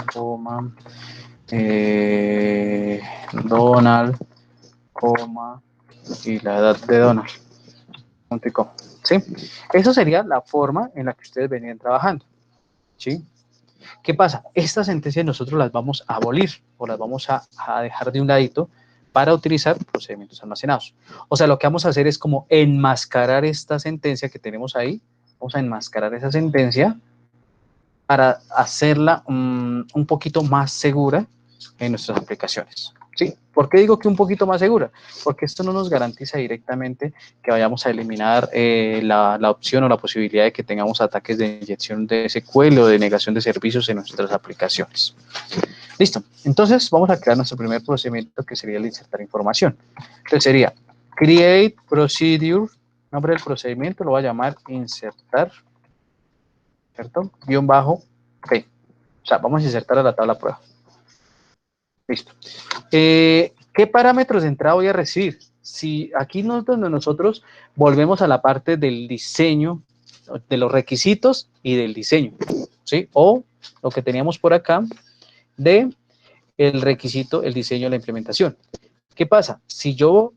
Donald, coma, y la edad de Donald. Punto y coma. ¿Sí? Eso sería la forma en la que ustedes venían trabajando. ¿Sí? ¿Qué pasa? Estas sentencias nosotros las vamos a abolir o las vamos a dejar de un ladito para utilizar procedimientos almacenados. O sea, lo que vamos a hacer es como enmascarar esta sentencia que tenemos ahí. Vamos a enmascarar esa sentencia para hacerla un poquito más segura en nuestras aplicaciones. ¿Sí? ¿Por qué digo que un poquito más segura? Porque esto no nos garantiza directamente que vayamos a eliminar la opción o la posibilidad de que tengamos ataques de inyección de SQL o de negación de servicios en nuestras aplicaciones. Listo. Entonces, vamos a crear nuestro primer procedimiento, que sería el insertar información. Entonces, sería create procedure, nombre del procedimiento, lo voy a llamar insertar, ¿cierto? Guión bajo P. O sea, vamos a insertar a la tabla prueba. Listo. ¿Qué parámetros de entrada voy a recibir? Si aquí nosotros volvemos a la parte del diseño, de los requisitos y del diseño, ¿sí? O lo que teníamos por acá de el requisito, el diseño, la implementación. ¿Qué pasa? Si yo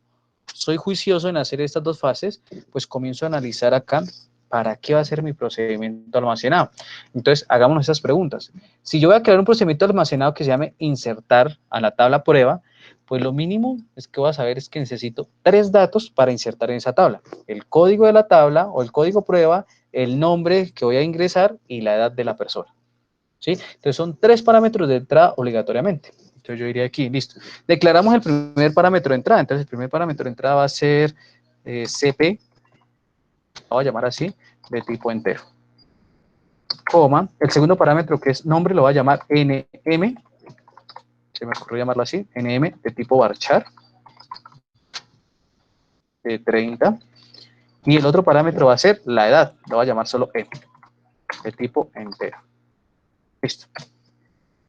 soy juicioso en hacer estas dos fases, pues comienzo a analizar acá para qué va a ser mi procedimiento almacenado. Entonces, hagámonos esas preguntas. Si yo voy a crear un procedimiento almacenado que se llame insertar a la tabla prueba, pues lo mínimo es que voy a saber es que necesito 3 datos para insertar en esa tabla. El código de la tabla o el código prueba, el nombre que voy a ingresar y la edad de la persona. ¿Sí? Entonces, son 3 parámetros de entrada obligatoriamente. Entonces, yo diría aquí, listo. Declaramos el primer parámetro de entrada. Entonces, el primer parámetro de entrada va a ser CP, lo voy a llamar así, de tipo entero. Coma, el segundo parámetro que es nombre lo voy a llamar NM, se me ocurrió llamarlo así, NM de tipo varchar, de 30. Y el otro parámetro va a ser la edad, lo voy a llamar solo M, de tipo entero. Listo.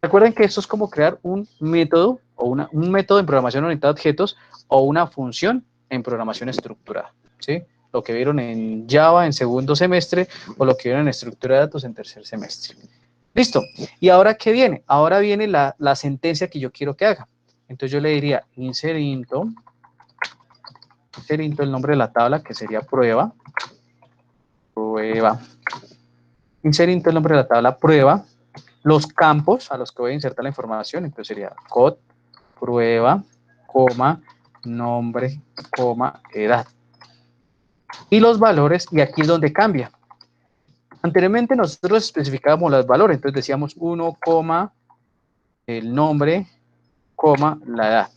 Recuerden que esto es como crear un método o un método en programación orientada a objetos o una función en programación estructurada, ¿sí? Lo que vieron en Java en segundo semestre o lo que vieron en estructura de datos en tercer semestre. Listo. ¿Y ahora qué viene? Ahora viene la sentencia que yo quiero que haga. Entonces yo le diría inserinto el nombre de la tabla, que sería prueba. Inserinto el nombre de la tabla prueba. los campos a los que voy a insertar la información, entonces sería code, prueba, coma, nombre, coma, edad. Y los valores, y aquí es donde cambia. Anteriormente nosotros especificábamos los valores, entonces decíamos 1, el nombre, coma, la edad.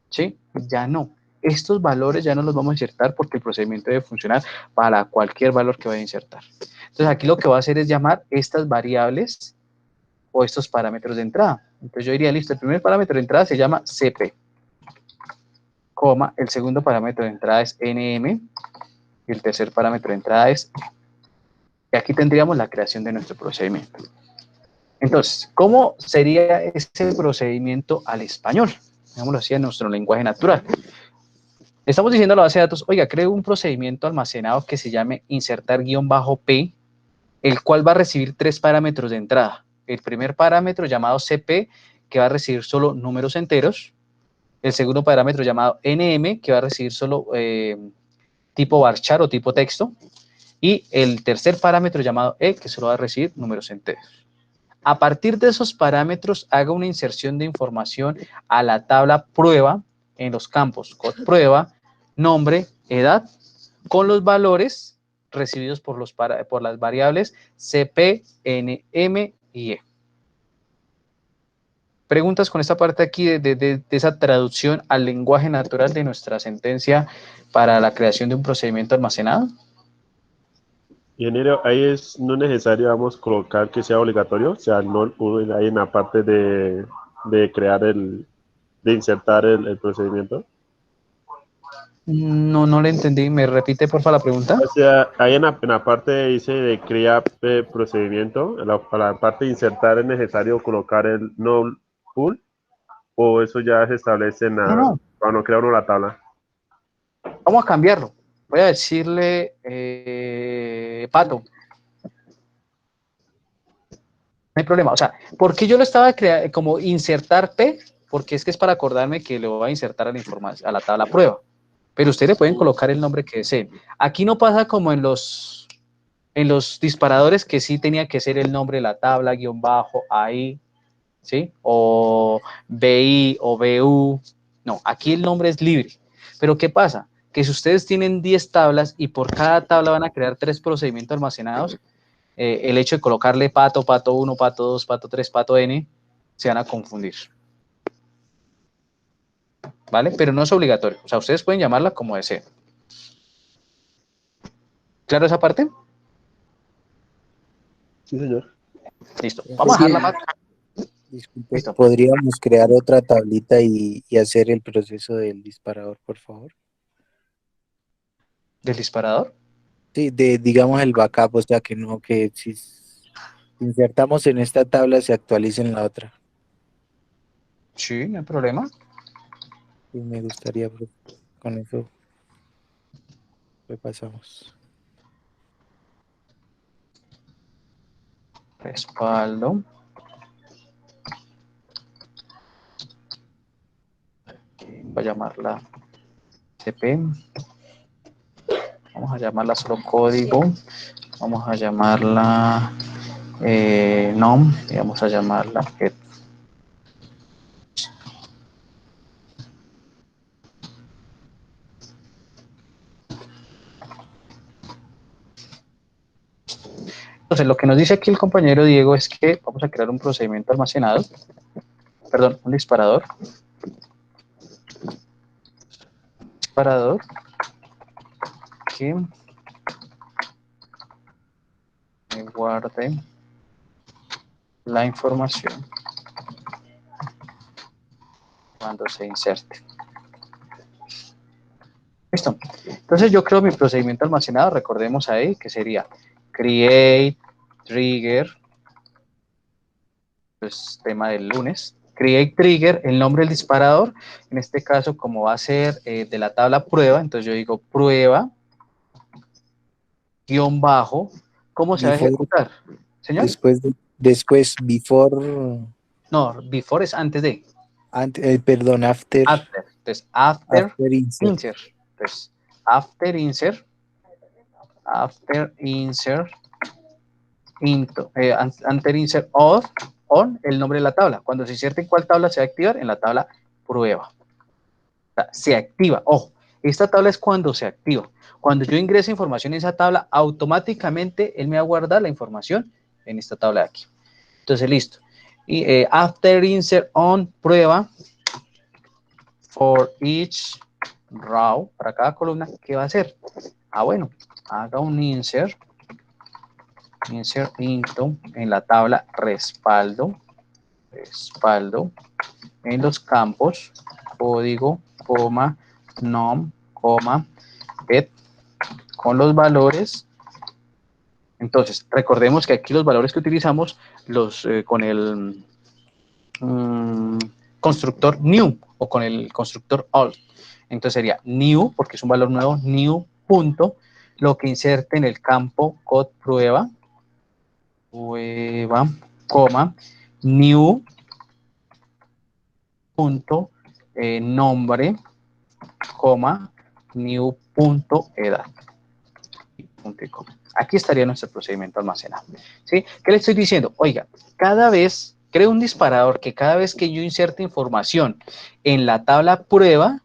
¿Sí? Ya no. Estos valores ya no los vamos a insertar porque el procedimiento debe funcionar para cualquier valor que vaya a insertar. Entonces aquí lo que va a hacer es llamar estas variables o estos parámetros de entrada. Entonces yo diría, listo, el primer parámetro de entrada se llama CP, coma, el segundo parámetro de entrada es NM y el tercer parámetro de entrada es E. Y aquí tendríamos la creación de nuestro procedimiento. Entonces, ¿cómo sería ese procedimiento al español? Digámoslo así, en nuestro lenguaje natural. Estamos diciendo a la base de datos, oiga, creo un procedimiento almacenado que se llame insertar-P, el cual va a recibir 3 parámetros de entrada. El primer parámetro llamado CP, que va a recibir solo números enteros. El segundo parámetro llamado NM, que va a recibir solo tipo varchar o tipo texto. Y el tercer parámetro llamado E, que solo va a recibir números enteros. A partir de esos parámetros, haga una inserción de información a la tabla prueba en los campos code prueba, nombre, edad, con los valores recibidos por las variables CP, NM y E. Preguntas con esta parte aquí de esa traducción al lenguaje natural de nuestra sentencia para la creación de un procedimiento almacenado. Ingeniero, ahí no es necesario, vamos, colocar que sea obligatorio, o sea, no ahí en la parte de crear de insertar el procedimiento. No le entendí. ¿Me repite, por favor, la pregunta? O sea, ahí en la parte dice de crear procedimiento, para la parte de insertar es necesario colocar el null pool, o eso ya se establece No. cuando crea uno la tabla. Vamos a cambiarlo. Voy a decirle Pato. No hay problema. O sea, ¿por qué yo lo estaba creando como insertar P? Porque es que es para acordarme que le voy a insertar a la información, a la tabla prueba. Pero ustedes le pueden colocar el nombre que deseen. Aquí no pasa como en los disparadores, que sí tenía que ser el nombre de la tabla, guión bajo, ahí, ¿sí? O BI o BU. No, aquí el nombre es libre. Pero ¿qué pasa? Que si ustedes tienen 10 tablas y por cada tabla van a crear 3 procedimientos almacenados, el hecho de colocarle pato, pato 1, pato 2, pato 3, pato n, se van a confundir. ¿Vale? Pero no es obligatorio. O sea, ustedes pueden llamarla como deseen. ¿Claro esa parte? Sí, señor. Listo. Vamos a dejarla más. Disculpe, Listo. ¿podríamos crear otra tablita y hacer el proceso del disparador, por favor? ¿Del disparador? Sí, digamos el backup, o sea que no, que si insertamos en esta tabla se actualice en la otra. Sí, no hay problema. Sí, me gustaría, pues, con eso repasamos. Respaldo. Voy a llamarla CP. Vamos a llamarla solo código. Vamos a llamarla nom. Y vamos a llamarla get. Entonces, lo que nos dice aquí el compañero Diego es que vamos a crear un procedimiento almacenado. Perdón, un disparador. Disparador que me guarde la información cuando se inserte. Listo. Entonces yo creo mi procedimiento almacenado, recordemos ahí que sería create, trigger, pues tema del lunes, create trigger, el nombre del disparador, en este caso como va a ser de la tabla prueba, entonces yo digo prueba, guión bajo, ¿cómo se va a ejecutar? ¿Señor? Después before, No, before es antes de. perdón, after. After. Entonces, after insert. insert. Entonces, after insert enter insert on el nombre de la tabla. Cuando se inserte en cuál tabla se va a activar, en la tabla prueba. O sea, se activa. Ojo, esta tabla es cuando se activa. Cuando yo ingreso información en esa tabla, automáticamente él me va a guardar la información en esta tabla de aquí. Entonces, listo. Y after insert on prueba for each row, para cada columna, ¿qué va a hacer? Bueno, haga un insert into en la tabla respaldo en los campos código, coma, nom, coma, get con los valores. Entonces, recordemos que aquí los valores que utilizamos con el constructor new o con el constructor all. Entonces sería new, porque es un valor nuevo, new punto, lo que inserte en el campo code prueba, coma, new punto, nombre, coma, new punto edad. Aquí estaría nuestro procedimiento almacenado. ¿Sí? ¿Qué le estoy diciendo? Oiga, cada vez, creo un disparador que cada vez que yo inserte información en la tabla prueba,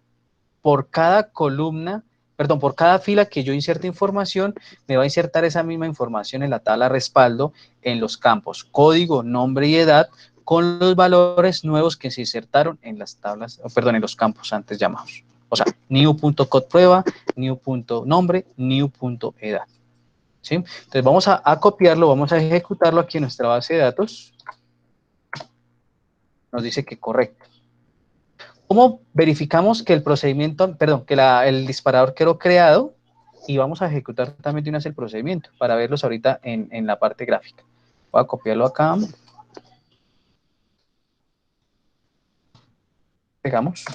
por cada columna, perdón, por cada fila que yo inserte información, me va a insertar esa misma información en la tabla respaldo en los campos código, nombre y edad con los valores nuevos que se insertaron en las tablas, perdón, en los campos antes llamados. O sea, new.codeprueba, new.nombre, new.edad. ¿Sí? Entonces vamos a copiarlo, vamos a ejecutarlo aquí en nuestra base de datos. Nos dice que correcto. ¿Cómo verificamos que el procedimiento, perdón, que el disparador quedó creado? Y vamos a ejecutar también de una vez el procedimiento para verlos ahorita en la parte gráfica. Voy a copiarlo acá. Pegamos.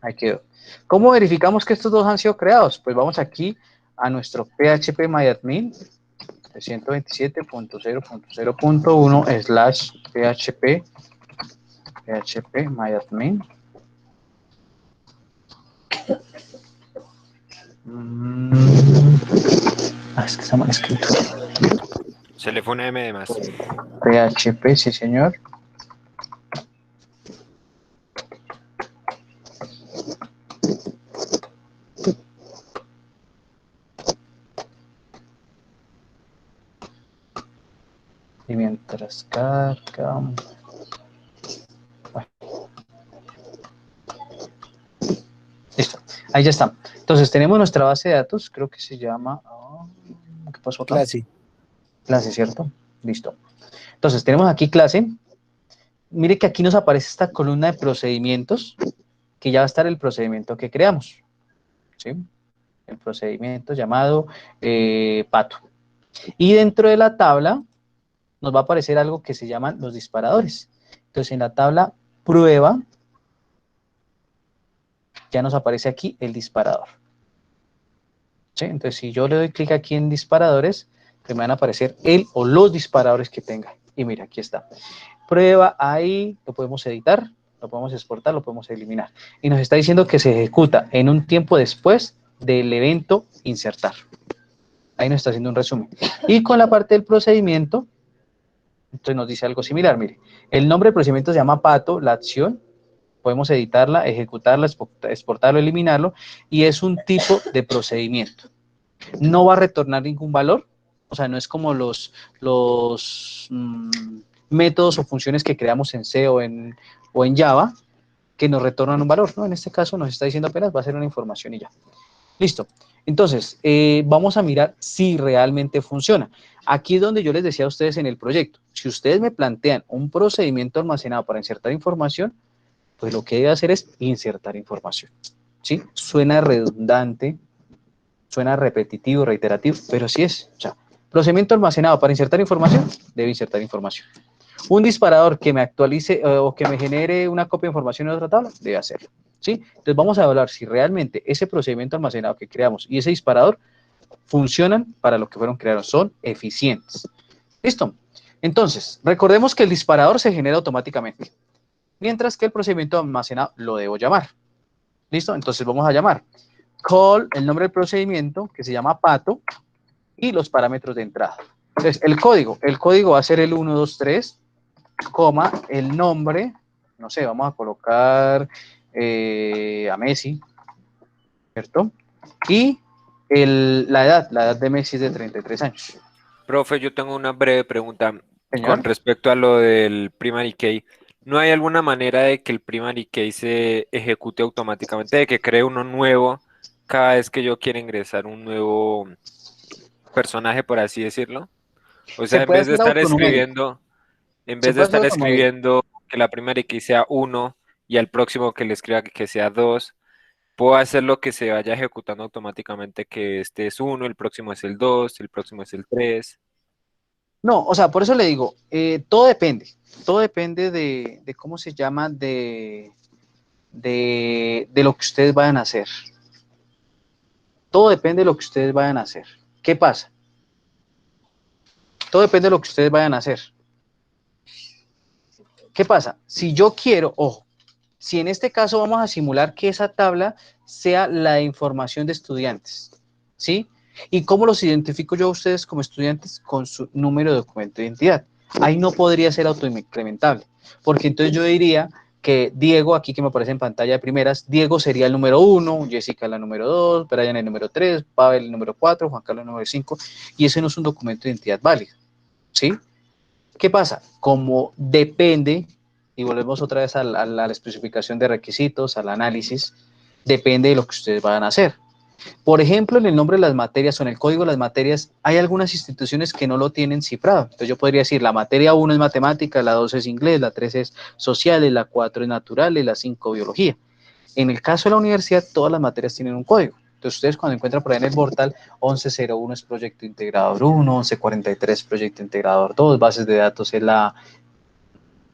Ahí quedó. ¿Cómo verificamos que estos dos han sido creados? Pues vamos aquí a nuestro phpMyAdmin 127.0.0.1 / phpMyAdmin. Es que está mal escrito. Se le fue una M de más. PHP, sí señor. Y mientras carga. Bueno. Listo. Ahí ya está. Entonces tenemos nuestra base de datos, creo que se llama. ¿Qué pasó acá? Clase, ¿cierto? Listo. Entonces tenemos aquí clase. Mire que aquí nos aparece esta columna de procedimientos, que ya va a estar el procedimiento que creamos. ¿Sí? El procedimiento llamado pato. Y dentro de la tabla nos va a aparecer algo que se llaman los disparadores. Entonces en la tabla prueba ya nos aparece aquí el disparador. ¿Sí? Entonces si yo le doy clic aquí en disparadores, me van a aparecer el o los disparadores que tenga. Y mira, aquí está. Prueba ahí, lo podemos editar, lo podemos exportar, lo podemos eliminar. Y nos está diciendo que se ejecuta en un tiempo después del evento insertar. Ahí nos está haciendo un resumen. Y con la parte del procedimiento, entonces nos dice algo similar. Mire, el nombre del procedimiento se llama pato, la acción. Podemos editarla, ejecutarla, exportarlo, eliminarlo. Y es un tipo de procedimiento. No va a retornar ningún valor. O sea, no es como los métodos o funciones que creamos en C o en Java que nos retornan un valor, ¿no? En este caso nos está diciendo apenas va a ser una información y ya. Listo. Entonces, vamos a mirar si realmente funciona. Aquí es donde yo les decía a ustedes en el proyecto. Si ustedes me plantean un procedimiento almacenado para insertar información, pues lo que debe hacer es insertar información. ¿Sí? Suena redundante, suena repetitivo, reiterativo, pero sí es. O sea, procedimiento almacenado para insertar información, debe insertar información. Un disparador que me actualice o que me genere una copia de información en otra tabla, debe hacerlo. ¿Sí? Entonces vamos a evaluar si realmente ese procedimiento almacenado que creamos y ese disparador funcionan para lo que fueron creados, son eficientes. ¿Listo? Entonces, recordemos que el disparador se genera automáticamente, mientras que el procedimiento almacenado lo debo llamar. ¿Listo? Entonces vamos a llamar call, el nombre del procedimiento, que se llama pato, y los parámetros de entrada. Entonces, el código va a ser el 123, coma, el nombre, no sé, vamos a colocar a Messi, ¿cierto? Y la edad de Messi es de 33 años. Profe, yo tengo una breve pregunta Señor. con respecto a lo del primary key. ¿No hay alguna manera de que el primary key se ejecute automáticamente, de que cree uno nuevo cada vez que yo quiera ingresar un nuevo personaje, por así decirlo? O Se sea, en puede vez de hacer estar autonumérico. escribiendo, en Se vez de puede hacer estar autonumérico. escribiendo que la primary key sea 1 y al próximo que le escriba que sea 2, puedo hacer lo que se vaya ejecutando automáticamente, que este es 1, el próximo es el 2, el próximo es el 3. No, o sea, por eso le digo, todo depende de cómo se llama, de lo que ustedes vayan a hacer. Todo depende de lo que ustedes vayan a hacer. ¿Qué pasa? Todo depende de lo que ustedes vayan a hacer. ¿Qué pasa? Si yo quiero, ojo, si en este caso vamos a simular que esa tabla sea la de información de estudiantes, ¿sí? ¿Y cómo los identifico yo a ustedes como estudiantes? Con su número de documento de identidad. Ahí no podría ser autoincrementable, porque entonces yo diría que Diego, aquí que me aparece en pantalla de primeras, Diego sería el número 1, Jessica la número 2, Brian el número 3, Pavel el número 4, Juan Carlos el número 5, y ese no es un documento de identidad válido, ¿sí? ¿Qué pasa? Como depende, y volvemos otra vez a la especificación de requisitos, al análisis, depende de lo que ustedes vayan a hacer. Por ejemplo, en el nombre de las materias o en el código de las materias, hay algunas instituciones que no lo tienen cifrado. Entonces yo podría decir, la materia 1 es matemática, la 2 es inglés, la 3 es sociales, la 4 es naturales, la 5 biología. En el caso de la universidad, todas las materias tienen un código. Entonces, ustedes cuando encuentran por ahí en el portal, 1101 es proyecto integrador 1, 1143 proyecto integrador 2, bases de datos es la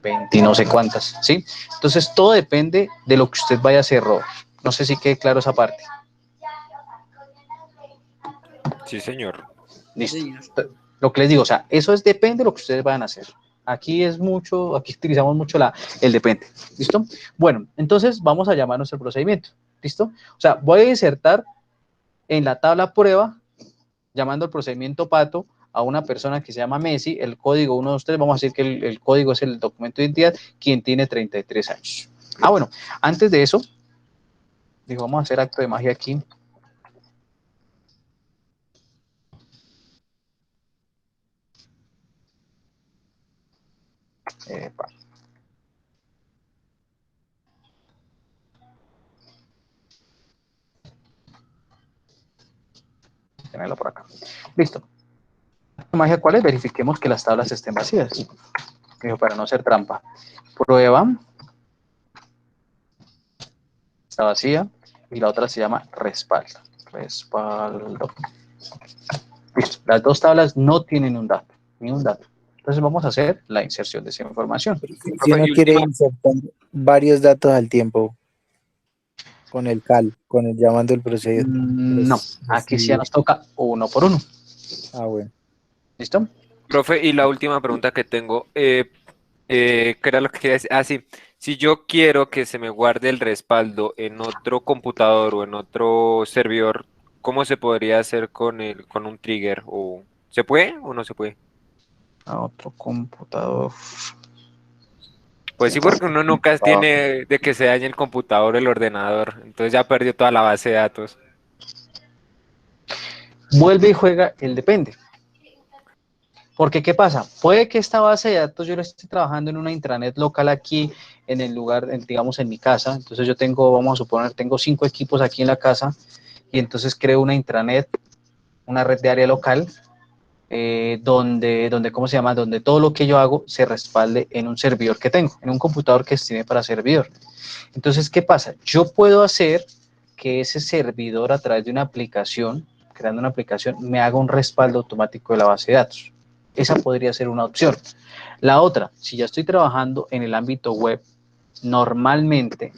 20 y no sé cuántas, ¿sí? Entonces, todo depende de lo que usted vaya a hacer, Robert. No sé si quede claro esa parte. Sí, señor. Listo. Señor. Lo que les digo, o sea, eso es depende de lo que ustedes vayan a hacer. Aquí es mucho, aquí utilizamos mucho el depende. ¿Listo? Bueno, entonces vamos a llamar nuestro procedimiento. ¿Listo? O sea, voy a insertar en la tabla prueba, llamando al procedimiento pato a una persona que se llama Messi, el código 123, vamos a decir que el código es el documento de identidad, quien tiene 33 años. Ah, bueno, antes de eso, digo, vamos a hacer acto de magia aquí. Epa. Tenerlo por acá. Listo. Magia, ¿cuál es? Verifiquemos que las tablas estén vacías. Digo, para no hacer trampa. Prueba. Está vacía. Y la otra se llama respaldo. Respaldo. Listo. Las dos tablas no tienen un dato, ni un dato. Entonces vamos a hacer la inserción de esa información. Si uno quiere insertar varios datos al tiempo, con el con el llamando el procedimiento. No, aquí sí ya nos toca uno por uno. Ah, bueno. ¿Listo? Profe, y la última pregunta que tengo, ¿qué era lo que quería decir? Ah, sí, si yo quiero que se me guarde el respaldo en otro computador o en otro servidor, ¿cómo se podría hacer con un trigger? ¿O se puede o no se puede? A otro computador. Pues sí, porque uno nunca tiene de que se dañe el computador o el ordenador, entonces ya perdió toda la base de datos. Vuelve y juega el depende. Porque, ¿qué pasa? Puede que esta base de datos yo la esté trabajando en una intranet local aquí, en el lugar, digamos, en mi casa. Entonces yo tengo, vamos a suponer, tengo 5 equipos aquí en la casa y entonces creo una intranet, una red de área local, donde, ¿cómo se llama? Donde todo lo que yo hago se respalde en un servidor que tengo, en un computador que destine para servidor. Entonces, ¿qué pasa? Yo puedo hacer que ese servidor a través de una aplicación, creando una aplicación, me haga un respaldo automático de la base de datos. Esa podría ser una opción. La otra, si ya estoy trabajando en el ámbito web, normalmente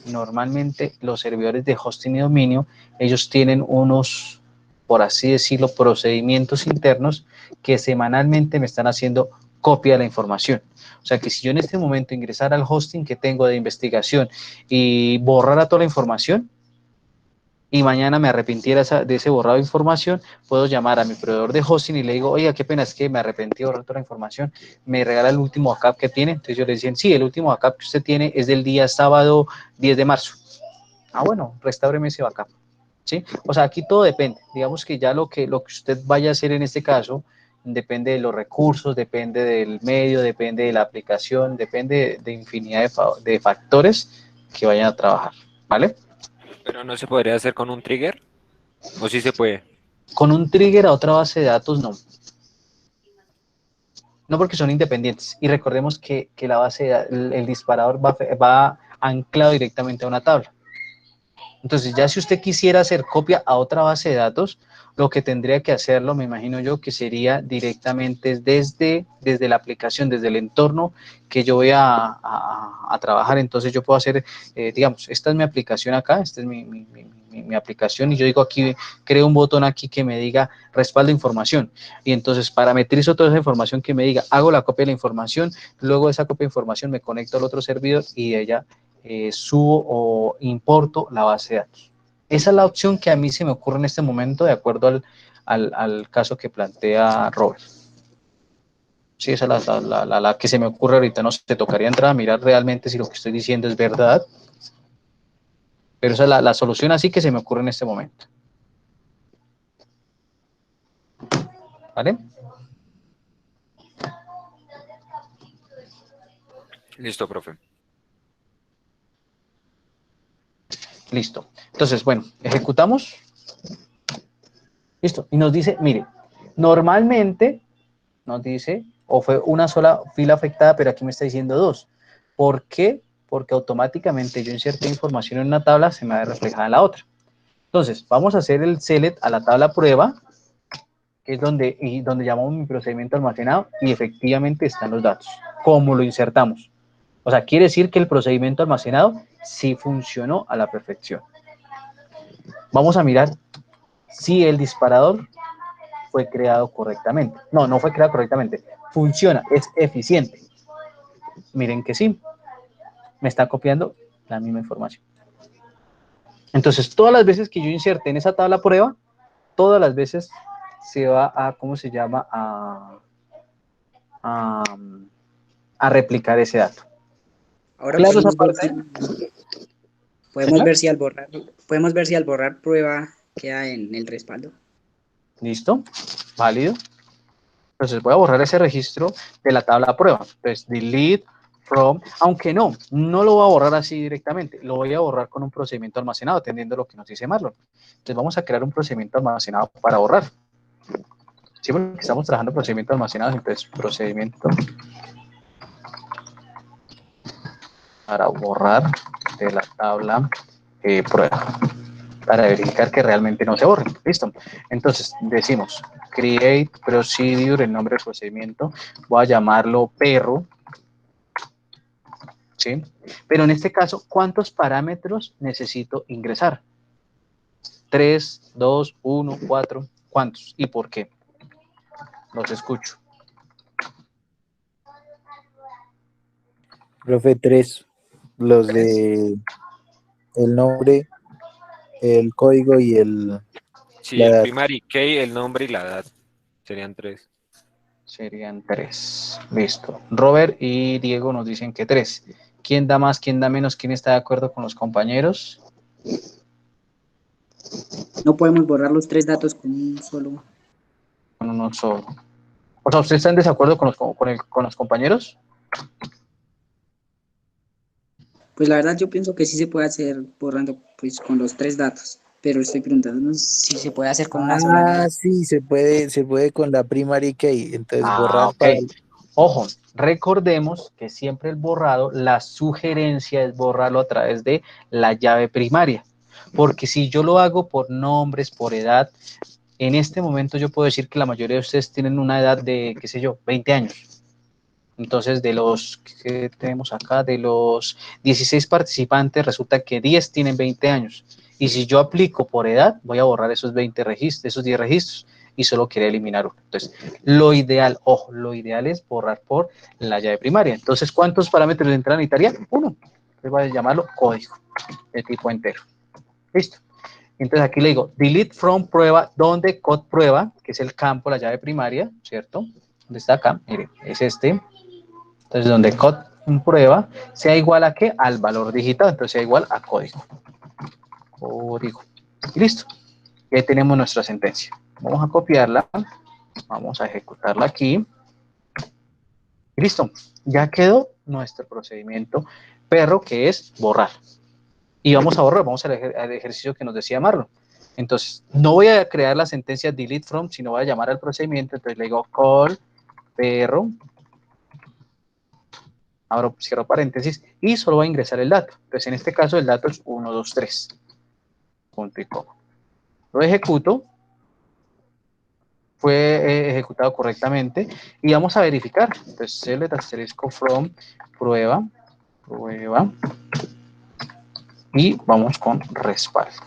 los servidores de hosting y dominio, ellos tienen unos, por así decirlo, procedimientos internos que semanalmente me están haciendo copia de la información. O sea que si yo en este momento ingresara al hosting que tengo de investigación y borrara toda la información, y mañana me arrepintiera de ese borrado de información, puedo llamar a mi proveedor de hosting y le digo, oiga, qué pena, es que me arrepentí de borrar toda la información, me regala el último backup que tiene. Entonces yo le decía, sí, el último backup que usted tiene es del día sábado 10 de marzo. Ah, bueno, restáureme ese backup. ¿Sí? O sea, aquí todo depende. Digamos que ya lo que usted vaya a hacer en este caso depende de los recursos, depende del medio, depende de la aplicación, depende de infinidad de factores que vayan a trabajar, ¿vale? Pero no se podría hacer con un trigger, o sí se puede. Con un trigger a otra base de datos, no. No, porque son independientes. Y recordemos que la base el disparador va anclado directamente a una tabla. Entonces, ya si usted quisiera hacer copia a otra base de datos, lo que tendría que hacerlo, me imagino yo, que sería directamente desde la aplicación, desde el entorno que yo voy a trabajar. Entonces, yo puedo hacer, digamos, esta es mi aplicación acá, esta es mi aplicación, y yo digo aquí, creo un botón aquí que me diga respaldo información. Y entonces, parametrizo toda esa información que me diga, hago la copia de la información, luego de esa copia de información me conecto al otro servidor y de ella subo o importo la base de datos. Esa es la opción que a mí se me ocurre en este momento de acuerdo al caso que plantea Robert. Sí, esa es la que se me ocurre ahorita. No sé, te tocaría entrar a mirar realmente si lo que estoy diciendo es verdad, pero esa es la solución así que se me ocurre en este momento. ¿Vale? Listo, profe. Listo. Entonces, bueno, ejecutamos. Listo. Y nos dice, mire, normalmente nos dice, o fue una sola fila afectada, pero aquí me está diciendo dos. ¿Por qué? Porque automáticamente yo inserté información en una tabla, se me va a reflejada en la otra. Entonces, vamos a hacer el select a la tabla prueba, que es donde llamamos mi procedimiento almacenado, y efectivamente están los datos. ¿Cómo lo insertamos? O sea, quiere decir que el procedimiento almacenado sí funcionó a la perfección. Vamos a mirar si el disparador fue creado correctamente. No, no fue creado correctamente. Funciona, es eficiente. Miren que sí, me está copiando la misma información. Entonces, todas las veces que yo inserte en esa tabla prueba, todas las veces se va a, ¿cómo se llama? A replicar ese dato. Ahora Claro, esa podemos ver si al borrar prueba queda en el respaldo. ¿Listo? Válido. Entonces voy a borrar ese registro de la tabla prueba. Entonces, delete from, aunque no lo voy a borrar así directamente, lo voy a borrar con un procedimiento almacenado, atendiendo lo que nos dice Marlon. Entonces vamos a crear un procedimiento almacenado para borrar. Siempre que estamos trabajando procedimientos almacenados, entonces procedimiento para borrar de la tabla prueba, para verificar que realmente no se borre. Listo. Entonces decimos create procedure, el nombre del procedimiento, voy a llamarlo perro, ¿sí? Pero en este caso, ¿cuántos parámetros necesito ingresar? 3, 2, 1, 4, ¿cuántos? ¿Y por qué? Los escucho. Profe, 3, los de el nombre, el código y Sí, la el edad. primary key, el nombre y la edad. Serían 3. Serían 3. Listo. Robert y Diego nos dicen que 3. ¿Quién da más, quién da menos? ¿Quién está de acuerdo con los compañeros? No podemos borrar los 3 datos con un solo. Con uno solo. O sea, ¿ustedes están en desacuerdo con los compañeros? Pues la verdad yo pienso que sí se puede hacer borrando pues con los 3 datos, pero estoy preguntando si se puede hacer con una sola línea. Sí, se puede con la primary key, entonces borrar Ok. para... Ojo, recordemos que siempre el borrado, la sugerencia es borrarlo a través de la llave primaria. Porque si yo lo hago por nombres, por edad, en este momento yo puedo decir que la mayoría de ustedes tienen una edad de, qué sé yo, 20 años. Entonces, de los que tenemos acá, de los 16 participantes, resulta que 10 tienen 20 años. Y si yo aplico por edad, voy a borrar esos 20 registros, esos 10 registros, y solo quería eliminar uno. Entonces, lo ideal, ojo, lo ideal es borrar por la llave primaria. Entonces, ¿cuántos parámetros de entrada necesitaría? Uno. Entonces, voy a llamarlo código de tipo entero. Listo. Entonces aquí le digo delete from prueba, donde code prueba, que es el campo, la llave primaria, ¿cierto? ¿Dónde está acá? Mire, es este. Entonces, donde code prueba sea igual a ¿qué? Al valor digital, entonces sea igual a código. Código. Y listo. Y ahí tenemos nuestra sentencia. Vamos a copiarla. Vamos a ejecutarla aquí. Y listo. Ya quedó nuestro procedimiento perro, que es borrar. Y vamos a borrar, vamos al ejercicio que nos decía Marlon. Entonces, no voy a crear la sentencia delete from, sino voy a llamar al procedimiento. Entonces le digo call perro, abro, cierro paréntesis, y solo voy a ingresar el dato. Entonces, en este caso, el dato es 123. Punto y coma. Lo ejecuto. Fue ejecutado correctamente. Y vamos a verificar. Entonces, select asterisco from prueba. Y vamos con respaldo.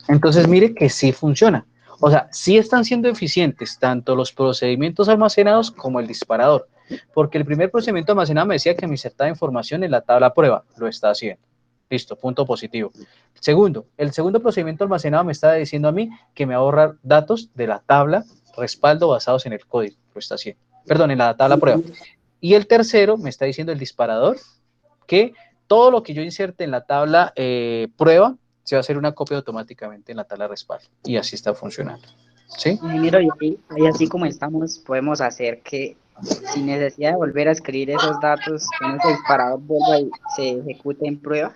Entonces, mire que sí funciona. O sea, sí están siendo eficientes tanto los procedimientos almacenados como el disparador. Porque el primer procedimiento almacenado me decía que me insertaba información en la tabla prueba. Lo está haciendo. Listo, punto positivo. Segundo, el segundo procedimiento almacenado me está diciendo a mí que me va a ahorrar datos de la tabla respaldo basados en el código. Lo está haciendo. Perdón, en la tabla prueba. Y el tercero me está diciendo el disparador que todo lo que yo inserte en la tabla prueba se va a hacer una copia automáticamente en la tabla respaldo. Y así está funcionando. ¿Sí? Ingeniero, y así como estamos, podemos hacer que sin necesidad de volver a escribir esos datos, con ese disparador vuelva y se ejecute en prueba.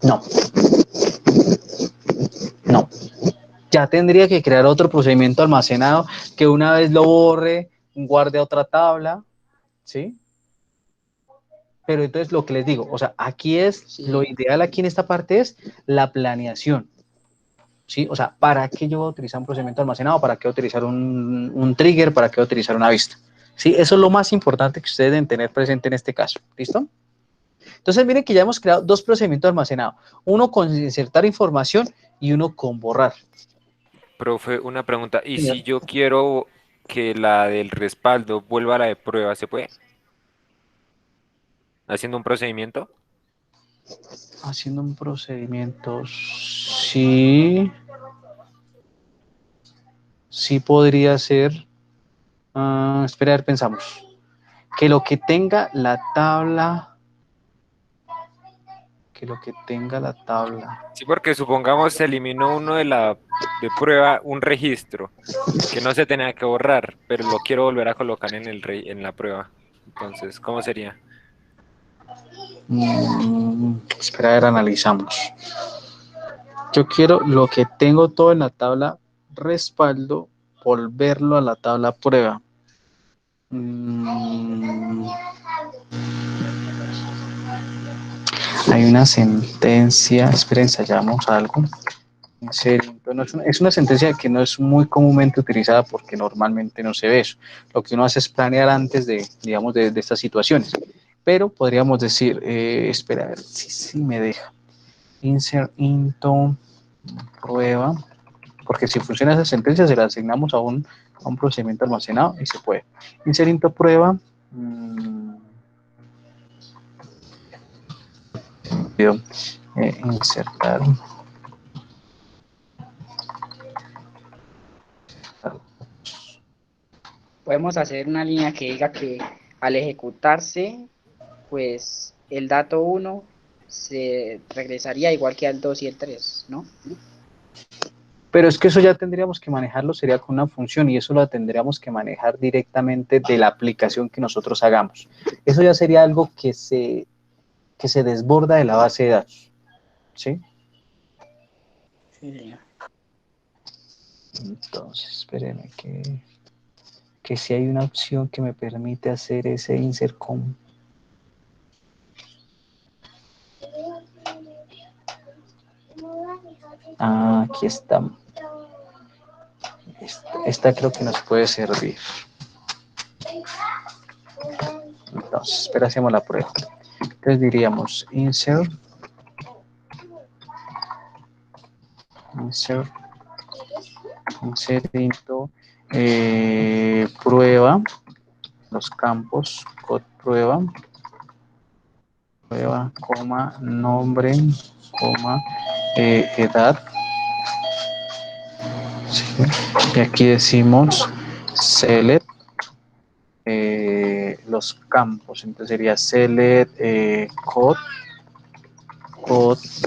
No. No. Ya tendría que crear otro procedimiento almacenado que una vez lo borre, guarde a otra tabla. ¿Sí? Pero entonces lo que les digo, o sea, aquí es, Sí. lo ideal aquí en esta parte es la planeación. ¿Sí? O sea, ¿para qué yo voy a utilizar un procedimiento almacenado? ¿Para qué voy a utilizar un trigger? ¿Para qué voy a utilizar una vista? ¿Sí? Eso es lo más importante que ustedes deben tener presente en este caso. ¿Listo? Entonces, miren que ya hemos creado dos procedimientos almacenados. Uno con insertar información y uno con borrar. Profe, una pregunta. ¿Y si yo quiero que la del respaldo vuelva a la de prueba, se puede? ¿Haciendo un procedimiento? Haciendo un procedimiento, sí. Sí podría ser. Espera, a ver, pensamos. Que lo que tenga la tabla. Que lo que tenga la tabla. Sí, porque supongamos se eliminó uno de prueba, un registro que no se tenía que borrar, pero lo quiero volver a colocar en la prueba. Entonces, ¿cómo sería? Espera, a ver, analizamos. Yo quiero lo que tengo todo en la tabla respaldo, volverlo a la tabla prueba. Hay una sentencia, esperen, ensayamos algo. En serio, no es una sentencia que no es muy comúnmente utilizada porque normalmente no se ve eso. Lo que uno hace es planear antes de, digamos, de estas situaciones. Pero podríamos decir, espera, a ver si me deja. Insert into prueba, porque si funciona esa sentencia se la asignamos a un procedimiento almacenado y se puede. Insert into prueba. Insertar. Podemos hacer una línea que diga que al ejecutarse, pues el dato 1 se regresaría igual que al 2 y el 3, ¿no? Pero es que eso ya tendríamos que manejarlo, sería con una función, y eso lo tendríamos que manejar directamente de la aplicación que nosotros hagamos. Eso ya sería algo que se desborda de la base de datos. ¿Sí? Sí. Entonces, espérenme que si hay una opción que me permite hacer ese insert con. Aquí está. Esta creo que nos puede servir. Entonces, espera, hacemos la prueba. Entonces diríamos insert into prueba, los campos, code prueba, prueba, coma, nombre, coma, edad. Sí. Y aquí decimos select los campos. Entonces sería select code,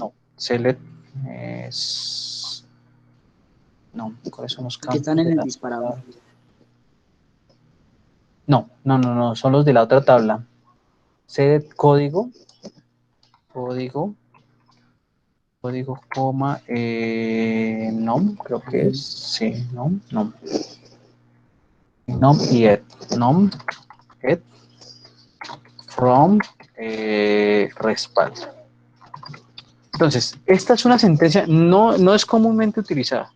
no, select no, ¿cuáles son los Que campos? están en el disparador. No, son los de la otra tabla. Select código, coma, nom, creo que es, sí, nom, y ed, from, respaldo. Entonces, esta es una sentencia, no es comúnmente utilizada,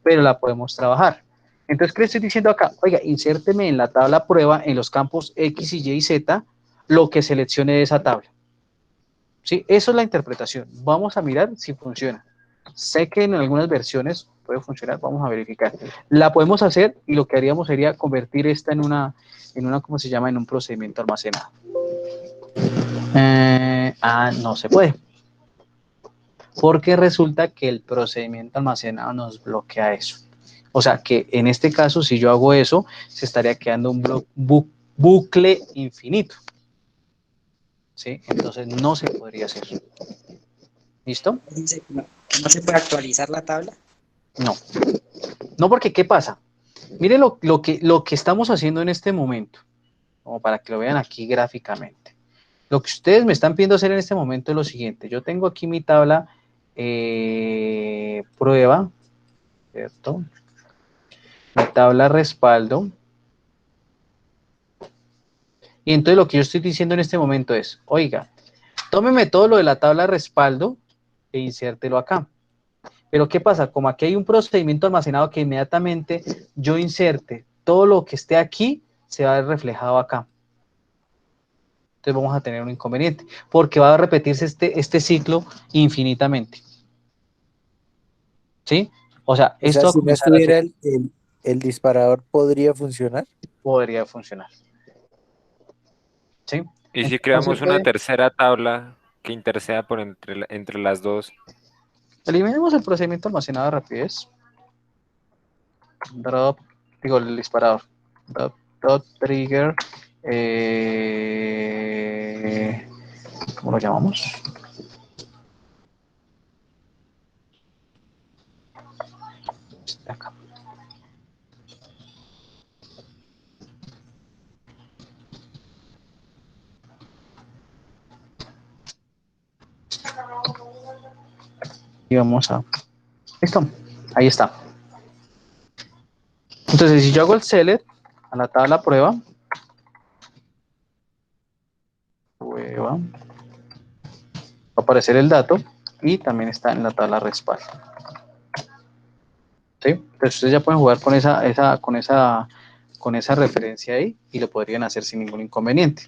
pero la podemos trabajar. Entonces, ¿qué le estoy diciendo acá? Oiga, insérteme en la tabla prueba, en los campos X, Y y Z, lo que seleccione de esa tabla. ¿Sí? Eso es la interpretación. Vamos a mirar si funciona. Sé que en algunas versiones puede funcionar, vamos a verificar. La podemos hacer y lo que haríamos sería convertir esta en una ¿cómo se llama? En un procedimiento almacenado. No se puede. Porque resulta que el procedimiento almacenado nos bloquea eso. O sea, que en este caso, si yo hago eso, se estaría quedando un bucle infinito. ¿Sí? Entonces no se podría hacer. ¿Listo? ¿No se puede actualizar la tabla? No, porque ¿qué pasa? Miren lo que estamos haciendo en este momento, como para que lo vean aquí gráficamente. Lo que ustedes me están pidiendo hacer en este momento es lo siguiente. Yo tengo aquí mi tabla prueba, ¿cierto? Mi tabla respaldo. Y entonces lo que yo estoy diciendo en este momento es, oiga, tómeme todo lo de la tabla respaldo e insértelo acá. Pero ¿qué pasa? Como aquí hay un procedimiento almacenado que inmediatamente yo inserte todo lo que esté aquí, se va a ver reflejado acá. Entonces vamos a tener un inconveniente, porque va a repetirse este ciclo infinitamente. ¿Sí? O sea, O esto sea, va a si no comenzar a estuviera hacer, el disparador, ¿podría funcionar? podría funcionar. ¿Sí? Y si Entonces, no se creamos una puede. tercera tabla que interceda por entre las dos. Eliminemos el procedimiento almacenado de rapidez. El disparador. Dot trigger. ¿Cómo lo llamamos? Acá. Y vamos a... Listo. Ahí está. Entonces, si yo hago el select a la tabla prueba, va a aparecer el dato y también está en la tabla respaldo. ¿Sí? Entonces ustedes ya pueden jugar con esa referencia ahí y lo podrían hacer sin ningún inconveniente.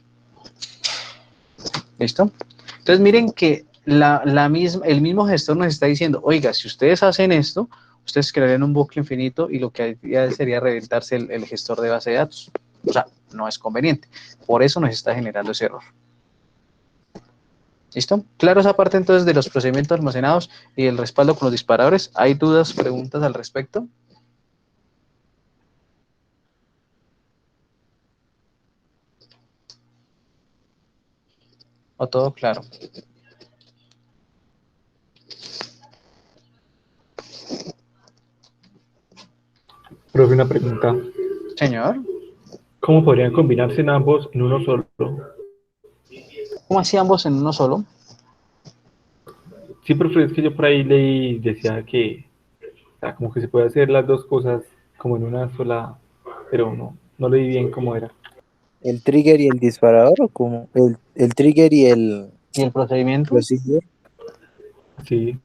¿Listo? Entonces miren que el mismo gestor nos está diciendo, oiga, si ustedes hacen esto, ustedes crearían un bucle infinito y lo que haría sería reventarse el gestor de base de datos. O sea, no es conveniente. Por eso nos está generando ese error. ¿Listo? Claro esa parte entonces de los procedimientos almacenados y el respaldo con los disparadores. ¿Hay dudas, preguntas al respecto? ¿O todo claro? Profe, una pregunta. Señor, ¿Cómo podrían combinarse en ambos en uno solo? ¿cómo así ambos en uno solo? Sí, profe, es que yo por ahí leí, decía que o sea, como que se puede hacer las dos cosas como en una sola, pero no leí bien cómo era. ¿El trigger y el disparador o cómo? ¿El trigger y el ¿Y el procedimiento? procedure? Sí,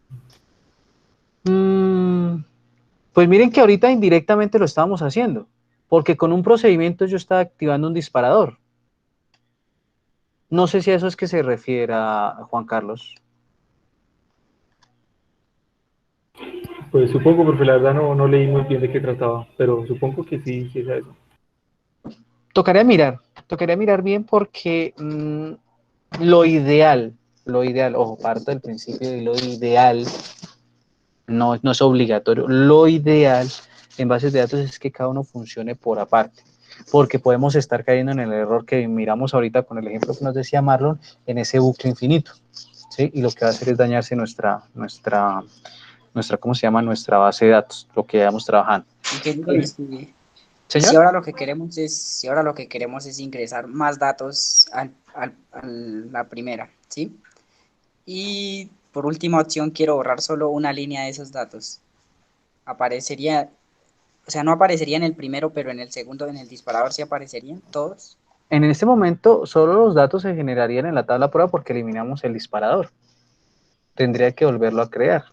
Pues miren que ahorita indirectamente lo estábamos haciendo, porque con un procedimiento yo estaba activando un disparador. No sé si a eso es que se refiera Juan Carlos. pues supongo, porque la verdad no leí muy bien de qué trataba, pero supongo que sí es eso. Tocaría mirar bien porque Lo ideal, ojo, parto del principio de lo ideal, no es obligatorio. Lo ideal en bases de datos es que cada uno funcione por aparte, porque podemos estar cayendo en el error que miramos ahorita con el ejemplo que nos decía Marlon, en ese bucle infinito, ¿sí? Y lo que va a hacer es dañarse nuestra, ¿cómo se llama? Nuestra base de datos, lo que llevamos trabajando. Y ¿Señor? si ahora lo que queremos es ingresar más datos a la primera, ¿sí? Y por última opción quiero borrar solo una línea de esos datos. Aparecería, o sea, no aparecería en el primero, pero en el segundo, en el disparador sí aparecerían todos. En este momento, solo los datos se generarían en la tabla prueba porque eliminamos el disparador. Tendría que volverlo a crear.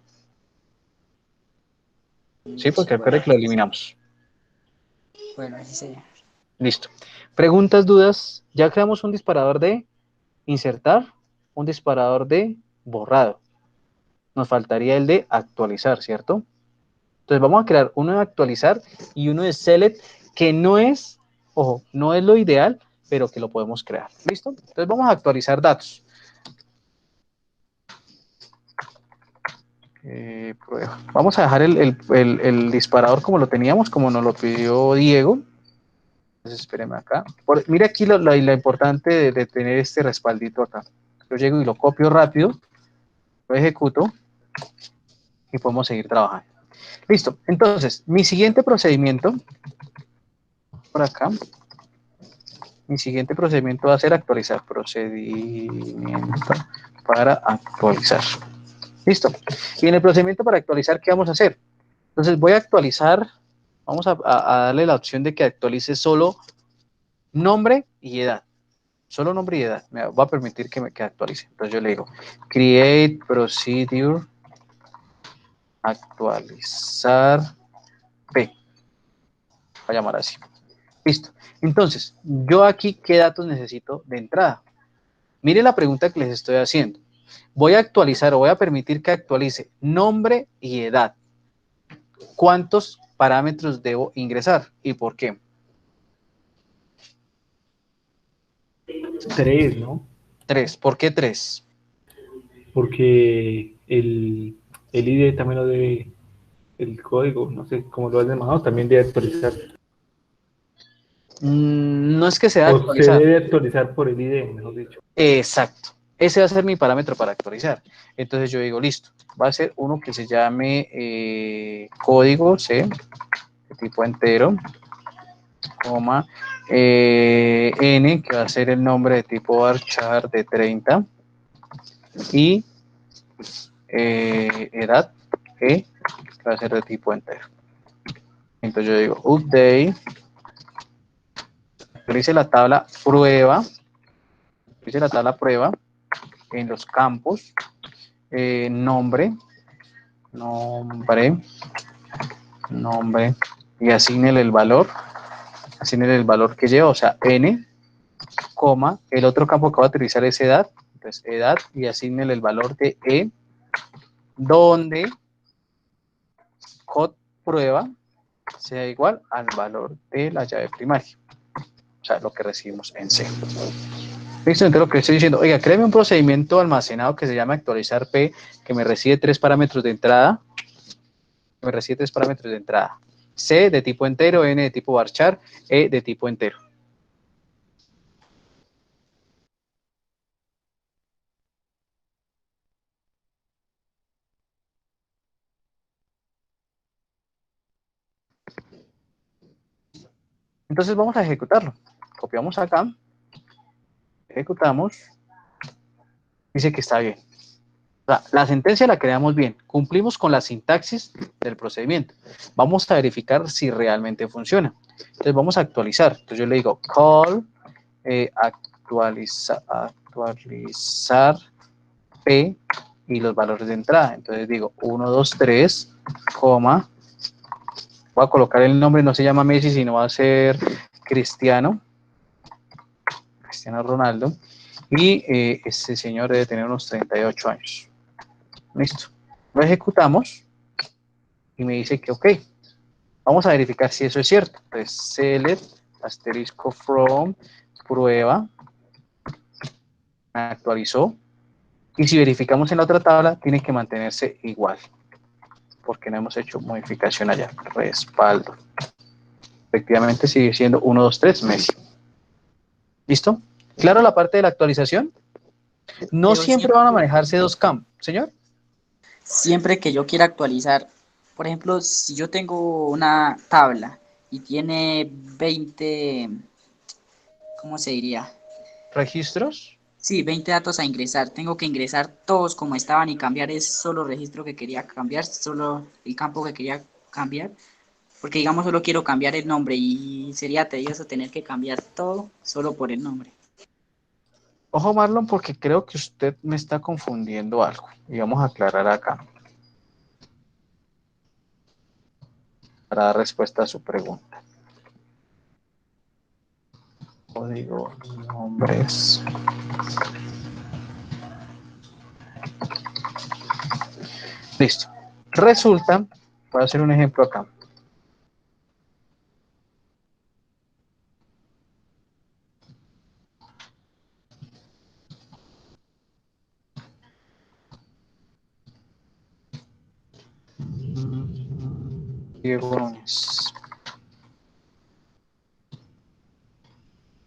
Sí, porque recuerde que lo eliminamos. Bueno, así sería. Listo. Preguntas, dudas. Ya creamos un disparador de insertar, un disparador de borrado. Nos faltaría el de actualizar, ¿cierto? Entonces vamos a crear uno de actualizar y uno de select, que no es, ojo, no es lo ideal, pero que lo podemos crear. ¿Listo? Entonces vamos a actualizar datos. Prueba. Vamos a dejar el disparador como lo teníamos, como nos lo pidió Diego. Entonces espéreme acá. Mire aquí lo importante de tener este respaldito acá. Yo llego y lo copio rápido, lo ejecuto y podemos seguir trabajando. Listo. Entonces, mi siguiente procedimiento, por acá, mi siguiente procedimiento va a ser actualizar. Procedimiento para actualizar. Listo. Y en el procedimiento para actualizar, ¿qué vamos a hacer? Entonces voy a actualizar, vamos a darle la opción de que actualice solo nombre y edad. Solo nombre y edad. Me va a permitir que actualice. Entonces yo le digo, create procedure, actualizar P. Voy a llamar así. Listo. Entonces, yo aquí, ¿qué datos necesito de entrada? Mire la pregunta que les estoy haciendo. Voy a actualizar o voy a permitir que actualice nombre y edad. ¿Cuántos parámetros debo ingresar y por qué? 3, ¿no? 3. ¿Por qué 3? Porque el ID también lo debe, el código, no sé cómo lo has llamado, también debe actualizar. No es que sea O se actualizar. debe actualizar por el ID, mejor dicho. Exacto. Ese va a ser mi parámetro para actualizar. Entonces yo digo, listo, va a ser uno que se llame código C, de tipo entero, coma, N, que va a ser el nombre de tipo varchar de 30, y edad, E, que va a ser de tipo entero. Entonces yo digo, update, actualice la tabla prueba, en los campos, nombre, y asignele el valor que lleva, o sea, n, coma, el otro campo que va a utilizar es edad, entonces edad, y asignele el valor de e, donde code prueba sea igual al valor de la llave primaria, o sea, lo que recibimos en C. Listo, entonces lo que estoy diciendo, oiga, créeme un procedimiento almacenado que se llama actualizar P, que me recibe 3 parámetros de entrada, C de tipo entero, N de tipo varchar, E de tipo entero. Entonces vamos a ejecutarlo. Copiamos acá, ejecutamos, dice que está bien. O sea, la sentencia la creamos bien, cumplimos con la sintaxis del procedimiento. Vamos a verificar si realmente funciona. Entonces vamos a actualizar. Entonces yo le digo call, actualizar P y los valores de entrada. Entonces digo 1, 2, 3, coma, voy a colocar el nombre, no se llama Messi, sino va a ser Cristiano Ronaldo, y este señor debe tener unos 38 años. Listo. Lo ejecutamos y me dice que ok. Vamos a verificar si eso es cierto. Entonces, select, asterisco from, prueba, actualizó. Y si verificamos en la otra tabla, tiene que mantenerse igual, porque no hemos hecho modificación allá. Respaldo. Efectivamente sigue siendo 1, 2, 3, Messi. ¿Listo? ¿Claro la parte de la actualización? No Pero siempre van a manejarse dos campos. ¿Señor? siempre que yo quiera actualizar, por ejemplo, si yo tengo una tabla y tiene 20, ¿cómo se diría? ¿Registros? Sí, 20 datos a ingresar. Tengo que ingresar todos como estaban y cambiar es solo registro que quería cambiar, solo el campo que quería cambiar. Porque digamos solo quiero cambiar el nombre y sería tedioso tener que cambiar todo solo por el nombre. Ojo, Marlon, porque creo que usted me está confundiendo algo. Y vamos a aclarar acá, para dar respuesta a su pregunta. Código, nombres. Listo. Resulta, voy a hacer un ejemplo acá. Diego Núñez.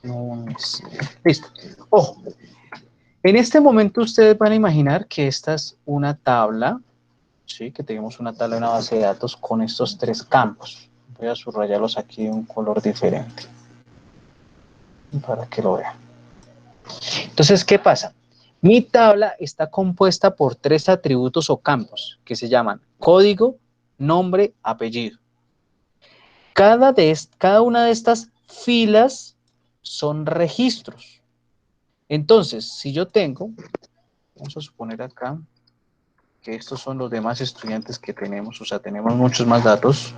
Núñez. Listo. Ojo. En este momento ustedes van a imaginar que esta es una tabla, ¿sí? Que tenemos una tabla de una base de datos con estos tres campos. Voy a subrayarlos aquí de un color diferente para que lo vean. Entonces, ¿qué pasa? Mi tabla está compuesta por tres atributos o campos que se llaman código, nombre, apellido. Cada una de estas filas son registros. Entonces, si yo tengo, vamos a suponer acá que estos son los demás estudiantes que tenemos, o sea, tenemos muchos más datos.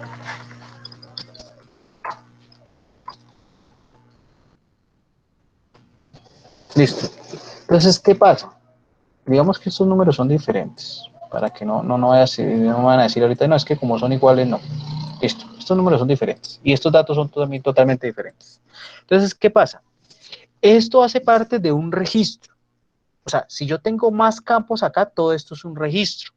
Listo. Entonces, ¿qué pasa? Digamos que estos números son diferentes, para que no van a decir ahorita, no, es que como son iguales, no. Listo, estos números son diferentes y estos datos son también totalmente diferentes. Entonces, ¿qué pasa? Esto hace parte de un registro. O sea, si yo tengo más campos acá, todo esto es un registro.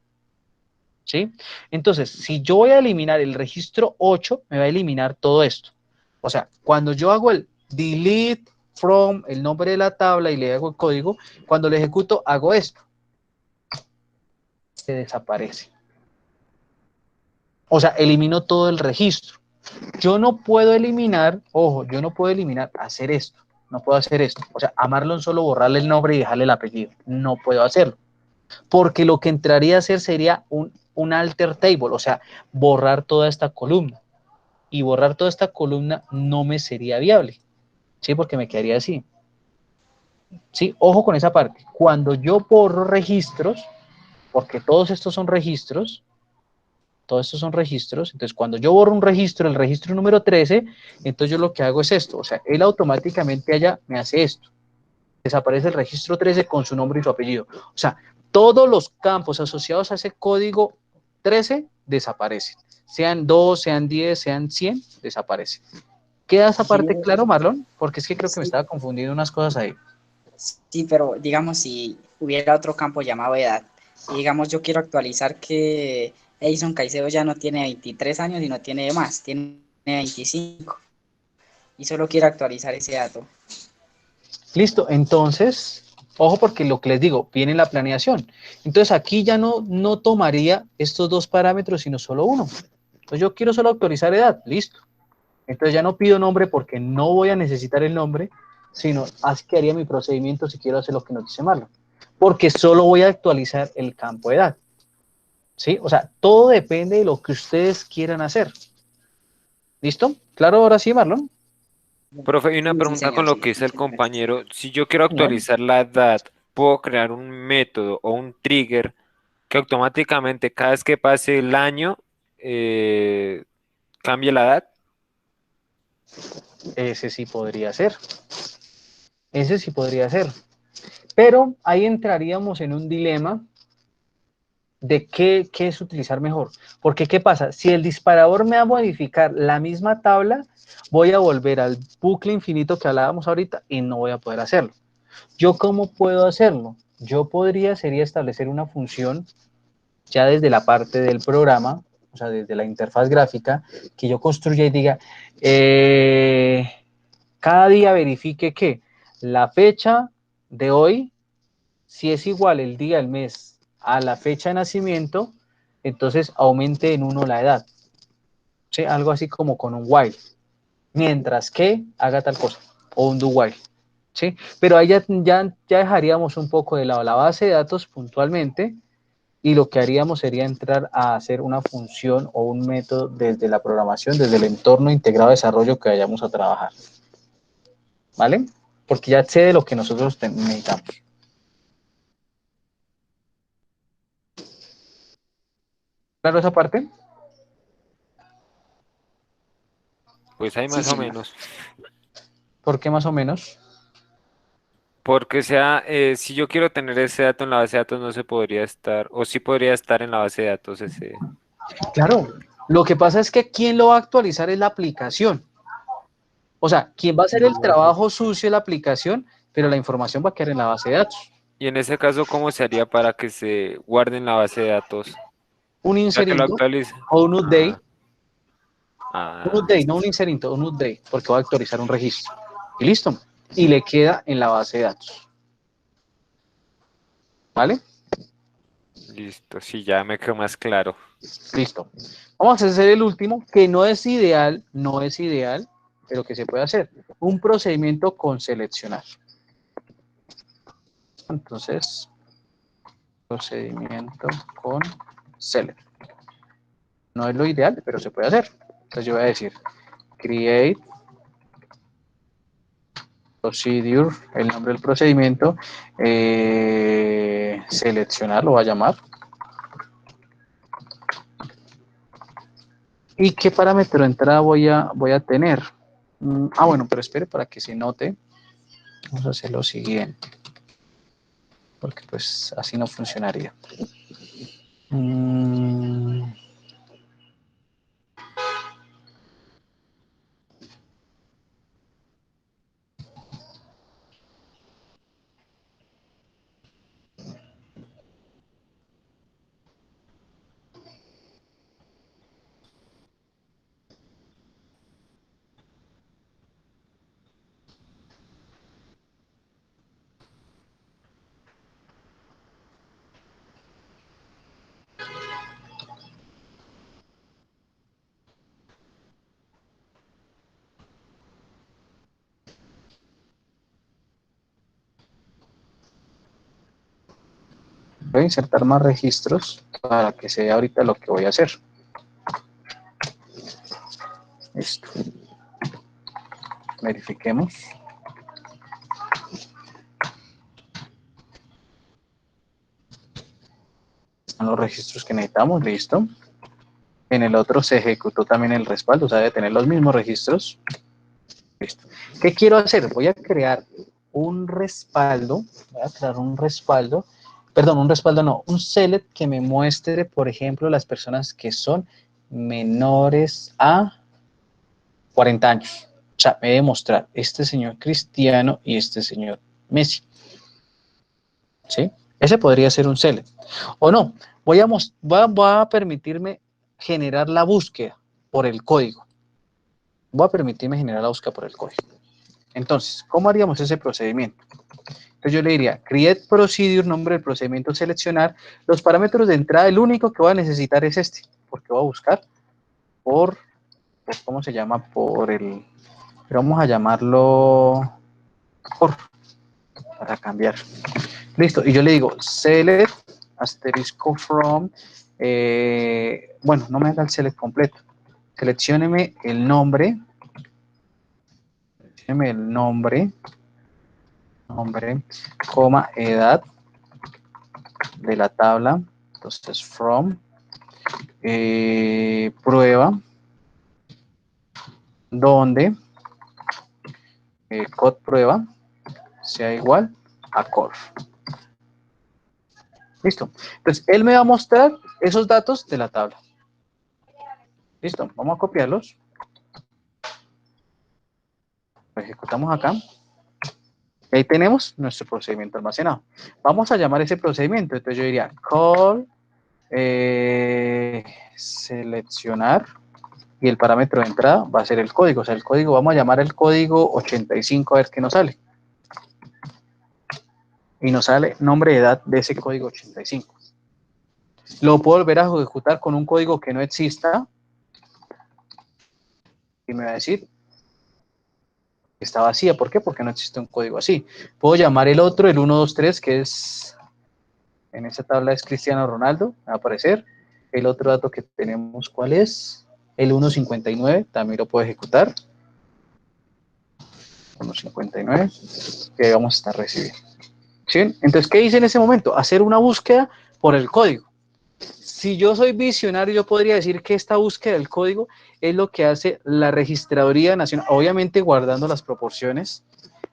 ¿Sí? Entonces, si yo voy a eliminar el registro 8, me va a eliminar todo esto. O sea, cuando yo hago el delete from, el nombre de la tabla y le hago el código, cuando lo ejecuto, hago esto. Se desaparece. O sea, elimino todo el registro. Yo no puedo eliminar, ojo, yo no puedo eliminar, hacer esto. No puedo hacer esto. O sea, a Marlon solo borrarle el nombre y dejarle el apellido. No puedo hacerlo. Porque lo que entraría a hacer sería un alter table, o sea, borrar toda esta columna. Y borrar toda esta columna no me sería viable. ¿Sí? Porque me quedaría así. ¿Sí? Ojo con esa parte. Cuando yo borro registros, porque todos estos son registros, entonces cuando yo borro un registro, el registro número 13, entonces yo lo que hago es esto, o sea, él automáticamente allá me hace esto, desaparece el registro 13 con su nombre y su apellido, o sea, todos los campos asociados a ese código 13 desaparecen, sean 2, sean 10, sean 100, desaparecen. ¿Queda esa parte claro, Marlon? Porque es que creo que me Sí, estaba confundiendo unas cosas ahí. sí, pero digamos si hubiera otro campo llamado edad, y digamos yo quiero actualizar que Edison Caicedo ya no tiene 23 años y no tiene más, tiene 25, y solo quiero actualizar ese dato. Listo, entonces, ojo porque lo que les digo, viene la planeación. Entonces aquí ya no tomaría estos dos parámetros, sino solo uno. Entonces yo quiero solo actualizar edad, listo. Entonces ya no pido nombre porque no voy a necesitar el nombre, sino así que haría mi procedimiento si quiero hacer lo que nos dice Marlon. Porque solo voy a actualizar el campo de edad. ¿Sí? O sea, todo depende de lo que ustedes quieran hacer. ¿Listo? ¿Claro ahora sí, Marlon? Profe, y una Sí, sí, pregunta con señor, lo sí. que dice el Muchas gracias. compañero. Si yo quiero Señor. actualizar la edad, ¿puedo crear un método o un trigger que automáticamente cada vez que pase el año cambie la edad? Ese sí podría ser. Ese sí podría ser. Pero ahí entraríamos en un dilema de qué es utilizar mejor. Porque, ¿qué pasa? Si el disparador me va a modificar la misma tabla, voy a volver al bucle infinito que hablábamos ahorita y no voy a poder hacerlo. ¿Yo cómo puedo hacerlo? Yo sería establecer una función ya desde la parte del programa, o sea, desde la interfaz gráfica, que yo construya y diga, cada día verifique que la fecha de hoy, si es igual el día del mes a la fecha de nacimiento, entonces aumente en 1 la edad. ¿Sí? Algo así como con un while. Mientras que haga tal cosa, o un do while. ¿Sí? Pero ahí ya dejaríamos un poco de lado la base de datos puntualmente, y lo que haríamos sería entrar a hacer una función o un método desde la programación, desde el entorno integrado de desarrollo que vayamos a trabajar. ¿Vale? Porque ya sé de lo que nosotros necesitamos. ¿Claro esa parte? Pues hay Sí, más o señor. menos. ¿Por qué más o menos? Porque si yo quiero tener ese dato en la base de datos, no se podría estar, o sí podría estar en la base de datos ese. Claro. Lo que pasa es que quien lo va a actualizar es la aplicación. O sea, quien va a hacer el trabajo sucio es la aplicación, pero la información va a quedar en la base de datos. Y en ese caso, ¿cómo se haría para que se guarde en la base de datos? Un O sea, que lo inserito actualice. o un update. Un Ah, update, no un inserito, un update, porque va a actualizar un registro. Y listo. Y le queda en la base de datos. ¿Vale? listo, sí, ya me quedó más claro. Listo. Vamos a hacer el último, que no es ideal, pero que se puede hacer. Un procedimiento con seleccionar. Entonces, procedimiento con select. No es lo ideal, pero se puede hacer. Entonces yo voy a decir create procedure, el nombre del procedimiento, seleccionar, lo va a llamar. ¿Y qué parámetro de entrada voy a tener? Bueno, pero espere para que se note. Vamos a hacer lo siguiente, porque pues así no funcionaría. Voy a insertar más registros para que se vea ahorita lo que voy a hacer. Listo. Verifiquemos. Están los registros que necesitamos, listo. En el otro se ejecutó también el respaldo, o sea, debe tener los mismos registros. Listo. ¿Qué quiero hacer? Voy a crear un respaldo, perdón, un respaldo no, un select que me muestre, por ejemplo, las personas que son menores a 40 años. O sea, me debe mostrar este señor Cristiano y este señor Messi. ¿Sí? Ese podría ser un select. O no, voy a permitirme generar la búsqueda por el código. Voy a permitirme generar la búsqueda por el código. Entonces, ¿cómo haríamos ese procedimiento? Entonces yo le diría, create procedure, nombre del procedimiento, seleccionar. Los parámetros de entrada, el único que voy a necesitar es este, porque voy a buscar por ¿cómo se llama? Pero vamos a llamarlo para cambiar. Listo, y yo le digo select asterisco from, bueno, no me haga el select completo. Seleccióneme el nombre, coma, edad de la tabla, entonces from, prueba, donde code prueba sea igual a conf. Listo. Entonces, él me va a mostrar esos datos de la tabla. Listo, vamos a copiarlos. Lo ejecutamos acá. Ahí tenemos nuestro procedimiento almacenado. Vamos a llamar ese procedimiento. Entonces yo diría call, seleccionar, y el parámetro de entrada va a ser el código. O sea, el código, vamos a llamar el código 85 a ver qué nos sale. Y nos sale nombre de edad de ese código 85. Lo puedo volver a ejecutar con un código que no exista. Y me va a decir que está vacía. ¿Por qué? Porque no existe un código así. Puedo llamar el otro, el 123, que es, en esta tabla es Cristiano Ronaldo, va a aparecer. El otro dato que tenemos, ¿cuál es? El 159, también lo puedo ejecutar. 159, que vamos a estar recibiendo. ¿Sí? Entonces, ¿qué hice en ese momento? Hacer una búsqueda por el código. Si yo soy visionario, yo podría decir que esta búsqueda del código es lo que hace la Registraduría Nacional, obviamente guardando las proporciones,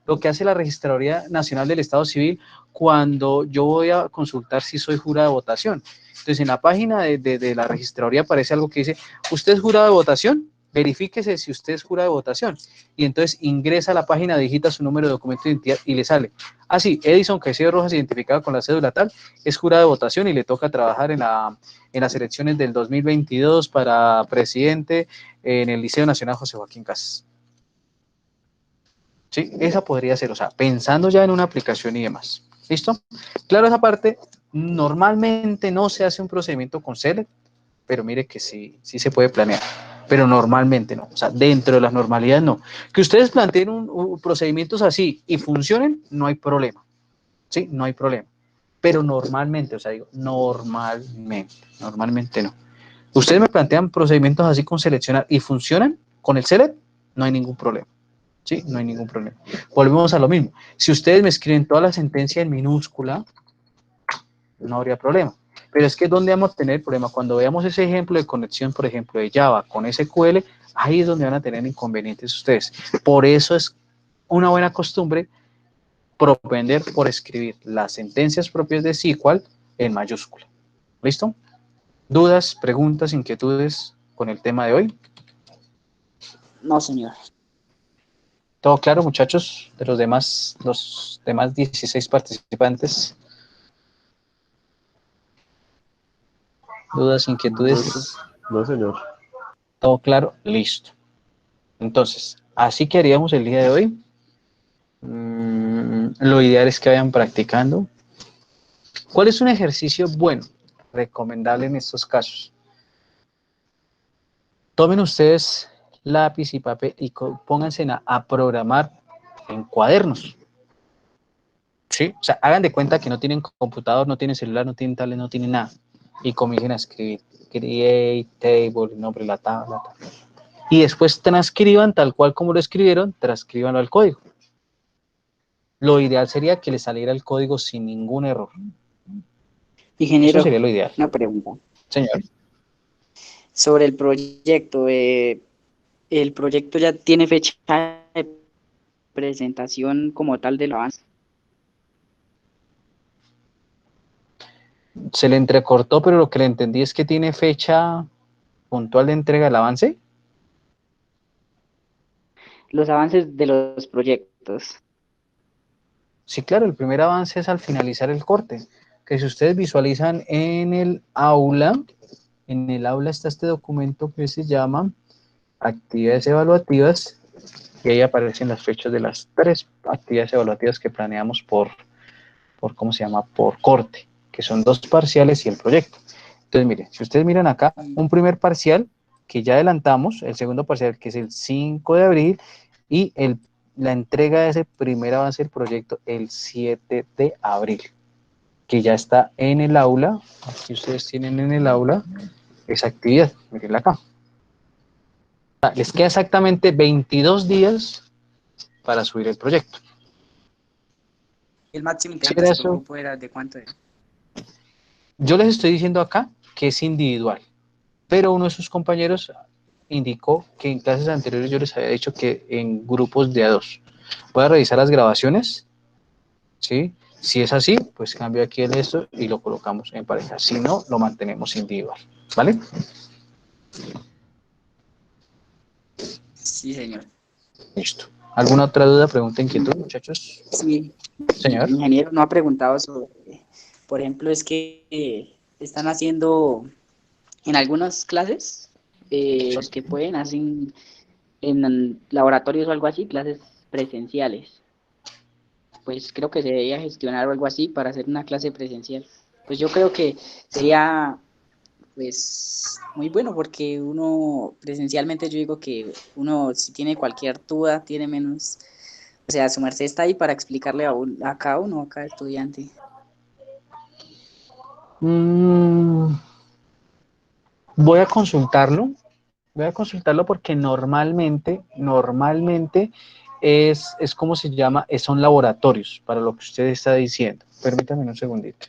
lo que hace la Registraduría Nacional del Estado Civil cuando yo voy a consultar si soy jurado de votación. Entonces, en la página de la Registraduría aparece algo que dice, ¿usted es jurado de votación? Verifíquese si usted es jurado de votación. Y entonces ingresa a la página, digita su número de documento de identidad y le sale. Ah, sí, Edison Caicedo Rojas, identificado con la cédula tal, es jurado de votación y le toca trabajar en las elecciones del 2022 para presidente en el Liceo Nacional José Joaquín Casas. ¿Sí? Esa podría ser, o sea, pensando ya en una aplicación y demás. ¿Listo? Claro, esa parte normalmente no se hace un procedimiento con Select, pero mire que sí se puede planear, pero normalmente no, o sea, dentro de las normalidades no. Que ustedes planteen procedimientos así y funcionen, no hay problema, ¿sí? No hay problema, pero normalmente, o sea, digo, normalmente no. Ustedes me plantean procedimientos así con seleccionar y funcionan con el Select, no hay ningún problema. Sí, no hay ningún problema. Volvemos a lo mismo. Si ustedes me escriben toda la sentencia en minúscula, no habría problema. Pero es que donde vamos a tener problema, cuando veamos ese ejemplo de conexión, por ejemplo, de Java con SQL, ahí es donde van a tener inconvenientes ustedes. Por eso es una buena costumbre propender por escribir las sentencias propias de SQL en mayúscula. ¿Listo? ¿Dudas, preguntas, inquietudes con el tema de hoy? No, señor. ¿Todo claro, muchachos? De los demás 16 participantes. ¿Dudas, inquietudes? No, señor. ¿Todo claro? Listo. Entonces, así que haríamos el día de hoy. Lo ideal es que vayan practicando. ¿Cuál es un ejercicio bueno, recomendable en estos casos? Tomen ustedes lápiz y papel y pónganse a programar en cuadernos. ¿Sí? O sea, hagan de cuenta que no tienen computador, no tienen celular, no tienen tablet, no tienen nada. Y comiencen a escribir. Create table, el nombre de la tabla. Y después transcriban tal cual como lo escribieron, transcríbanlo al código. Lo ideal sería que le saliera el código sin ningún error. Ingeniero, Eso sería lo ideal. una pregunta. Señor. Sobre el proyecto, ¿el proyecto ya tiene fecha de presentación como tal del avance? Se le entrecortó, pero lo que le entendí es que tiene fecha puntual de entrega del avance. Los avances de los proyectos. Sí, claro, el primer avance es al finalizar el corte, que si ustedes visualizan en el aula está este documento que se llama actividades evaluativas, y ahí aparecen las fechas de las 3 actividades evaluativas que planeamos por ¿cómo se llama? Por corte, que son 2 parciales y el proyecto. Entonces, miren, si ustedes miran acá, un primer parcial que ya adelantamos, el segundo parcial que es el 5 de abril y la entrega de ese primer avance del proyecto el 7 de abril, que ya está en el aula. Aquí ustedes tienen en el aula esa actividad, mirenla acá. Les queda exactamente 22 días para subir el proyecto. ¿El máximo Sí, integrante era de su eso. grupo era de cuánto era? Yo les estoy diciendo acá que es individual, pero uno de sus compañeros indicó que en clases anteriores yo les había dicho que en grupos de a 2. Voy a revisar las grabaciones, ¿sí? Si es así, pues cambio aquí el esto y lo colocamos en pareja. Si no, lo mantenemos individual, ¿vale? Sí, señor. Listo. ¿Alguna otra duda, pregunta, inquietud, muchachos? Sí, Señor. el ingeniero no ha preguntado sobre, por ejemplo, es que están haciendo en algunas clases, los que pueden, hacen en laboratorios o algo así, clases presenciales. Pues creo que se debería gestionar o algo así para hacer una clase presencial. Pues yo creo que sería pues muy bueno porque uno presencialmente yo digo que uno si tiene cualquier duda tiene menos, o sea, su merced está ahí para explicarle a cada uno, a cada estudiante. Voy a consultarlo. Voy a consultarlo porque normalmente es como se llama, son laboratorios, para lo que usted está diciendo. Permítame un segundito.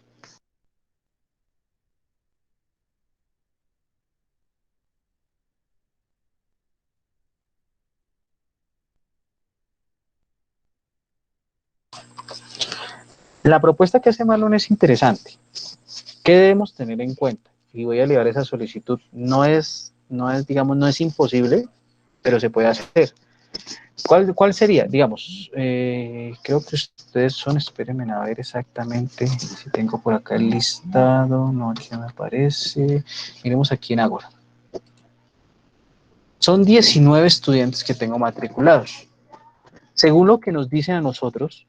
La propuesta que hace Marlon es interesante. ¿Qué debemos tener en cuenta? Y voy a elevar esa solicitud. Digamos, no es imposible, pero se puede hacer. ¿Cuál sería? Digamos, creo que ustedes son, espérenme a ver exactamente si tengo por acá el listado, no, aquí no me aparece. Miremos aquí en Ágora. Son 19 estudiantes que tengo matriculados. Según lo que nos dicen a nosotros,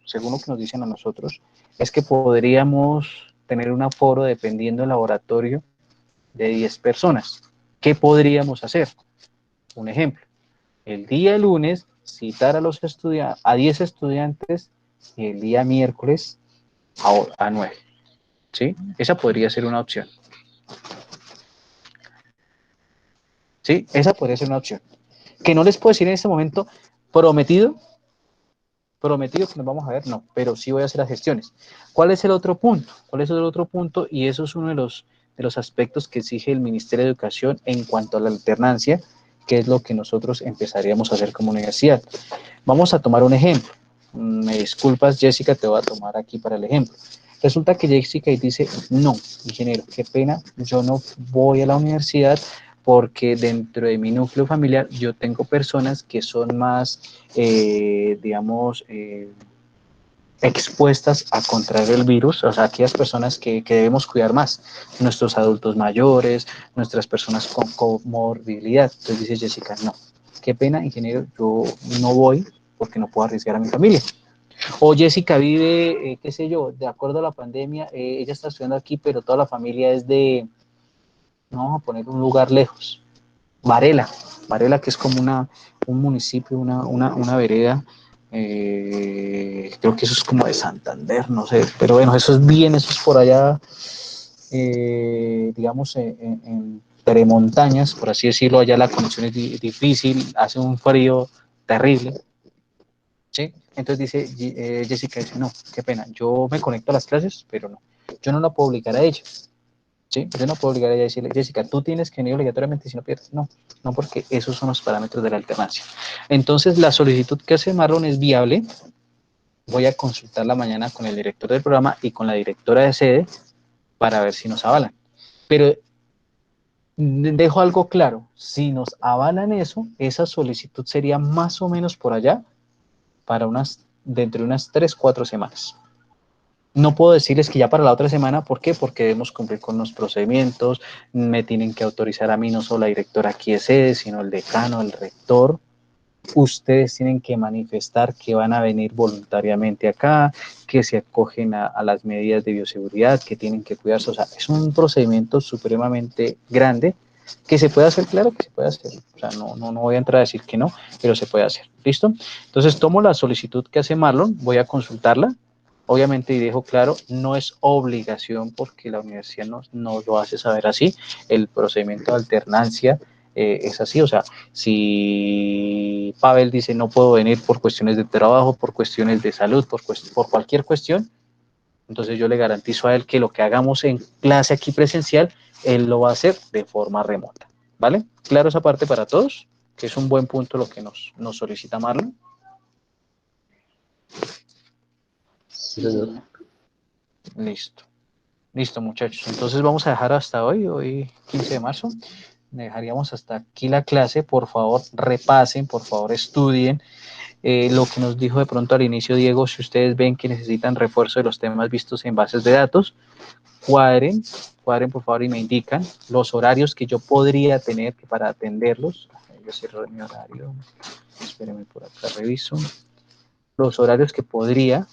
es que podríamos tener un aforo dependiendo del laboratorio de 10 personas. ¿Qué podríamos hacer? Un ejemplo. El día lunes citar a 10 estudiantes y el día miércoles a 9. ¿Sí? Esa podría ser una opción. ¿Sí? Esa podría ser una opción. Que no les puedo decir en este momento prometido que nos vamos a ver, no, pero sí voy a hacer las gestiones. ¿Cuál es el otro punto? Y eso es uno de los aspectos que exige el Ministerio de Educación en cuanto a la alternancia, que es lo que nosotros empezaríamos a hacer como universidad. Vamos a tomar un ejemplo. Me disculpas, Jessica, te voy a tomar aquí para el ejemplo. Resulta que Jessica dice, no, ingeniero, qué pena, yo no voy a la universidad porque dentro de mi núcleo familiar yo tengo personas que son más, digamos, expuestas a contraer el virus, o sea, aquellas personas que debemos cuidar más, nuestros adultos mayores, nuestras personas con comorbilidad. Entonces dice Jessica, no, qué pena, ingeniero, yo no voy porque no puedo arriesgar a mi familia. O Jessica vive, qué sé yo, de acuerdo a la pandemia, ella está estudiando aquí, pero toda la familia es de, no vamos a poner un lugar lejos, Varela, que es como un municipio, una vereda, creo que eso es como de Santander, no sé, pero bueno, eso es por allá, digamos, entre montañas, por así decirlo, allá la conexión es difícil, hace un frío terrible, ¿sí? Entonces dice, Jessica dice, no, qué pena, yo me conecto a las clases, pero no, yo no la puedo obligar a ella. ¿Sí? Yo no puedo obligar a ella a decirle, Jessica, tú tienes que venir obligatoriamente si no pierdes. No, no, porque esos son los parámetros de la alternancia. Entonces, la solicitud que hace Marlon es viable. Voy a consultarla mañana con el director del programa y con la directora de sede para ver si nos avalan. Pero dejo algo claro, si nos avalan eso, esa solicitud sería más o menos por allá para dentro de unas 3, 4 semanas. No puedo decirles que ya para la otra semana, ¿por qué? Porque debemos cumplir con los procedimientos, me tienen que autorizar a mí, no solo la directora aquí de sede, sino el decano, el rector. Ustedes tienen que manifestar que van a venir voluntariamente acá, que se acogen a las medidas de bioseguridad, que tienen que cuidarse. O sea, es un procedimiento supremamente grande que se puede hacer, claro que se puede hacer. O sea, no voy a entrar a decir que no, pero se puede hacer. ¿Listo? Entonces tomo la solicitud que hace Marlon, voy a consultarla. Obviamente, y dejo claro, no es obligación porque la universidad no lo hace saber así. El procedimiento de alternancia es así. O sea, si Pavel dice no puedo venir por cuestiones de trabajo, por cuestiones de salud, por cualquier cuestión, entonces yo le garantizo a él que lo que hagamos en clase aquí presencial, él lo va a hacer de forma remota. ¿Vale? Claro esa parte para todos, que es un buen punto lo que nos solicita Marlon. Sí, señor. Listo, muchachos. Entonces vamos a dejar hasta hoy 15 de marzo. Dejaríamos hasta aquí la clase. Por favor, repasen, por favor, estudien. Lo que nos dijo de pronto al inicio Diego, si ustedes ven que necesitan refuerzo de los temas vistos en bases de datos, cuadren por favor y me indican los horarios que yo podría tener para atenderlos. Yo cierro mi horario, espérenme por acá, reviso. Los horarios que podría,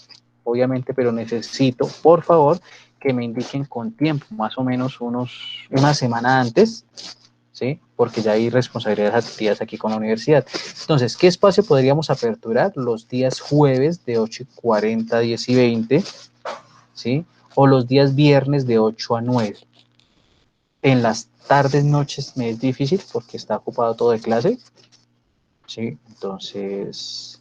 obviamente, pero necesito, por favor, que me indiquen con tiempo, más o menos una semana antes, ¿sí? Porque ya hay responsabilidades adquiridas aquí con la universidad. Entonces, ¿qué espacio podríamos aperturar? Los días jueves de 8:40 a 10:20, ¿sí? O los días viernes de 8 a 9. En las tardes, noches me es difícil porque está ocupado todo de clase, ¿sí? Entonces,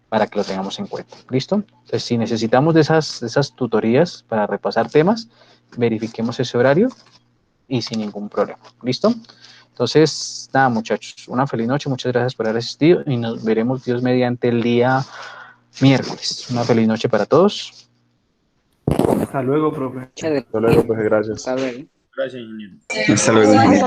para que lo tengamos en cuenta, ¿listo? Entonces, si necesitamos de esas tutorías para repasar temas, verifiquemos ese horario y sin ningún problema, ¿listo? Entonces, nada, muchachos, una feliz noche, muchas gracias por haber asistido y nos veremos, Dios mediante, el día miércoles. Una feliz noche para todos. Hasta luego, profe. Muchas Hasta luego, pues gracias. Hasta luego. Hasta luego, ingeniero.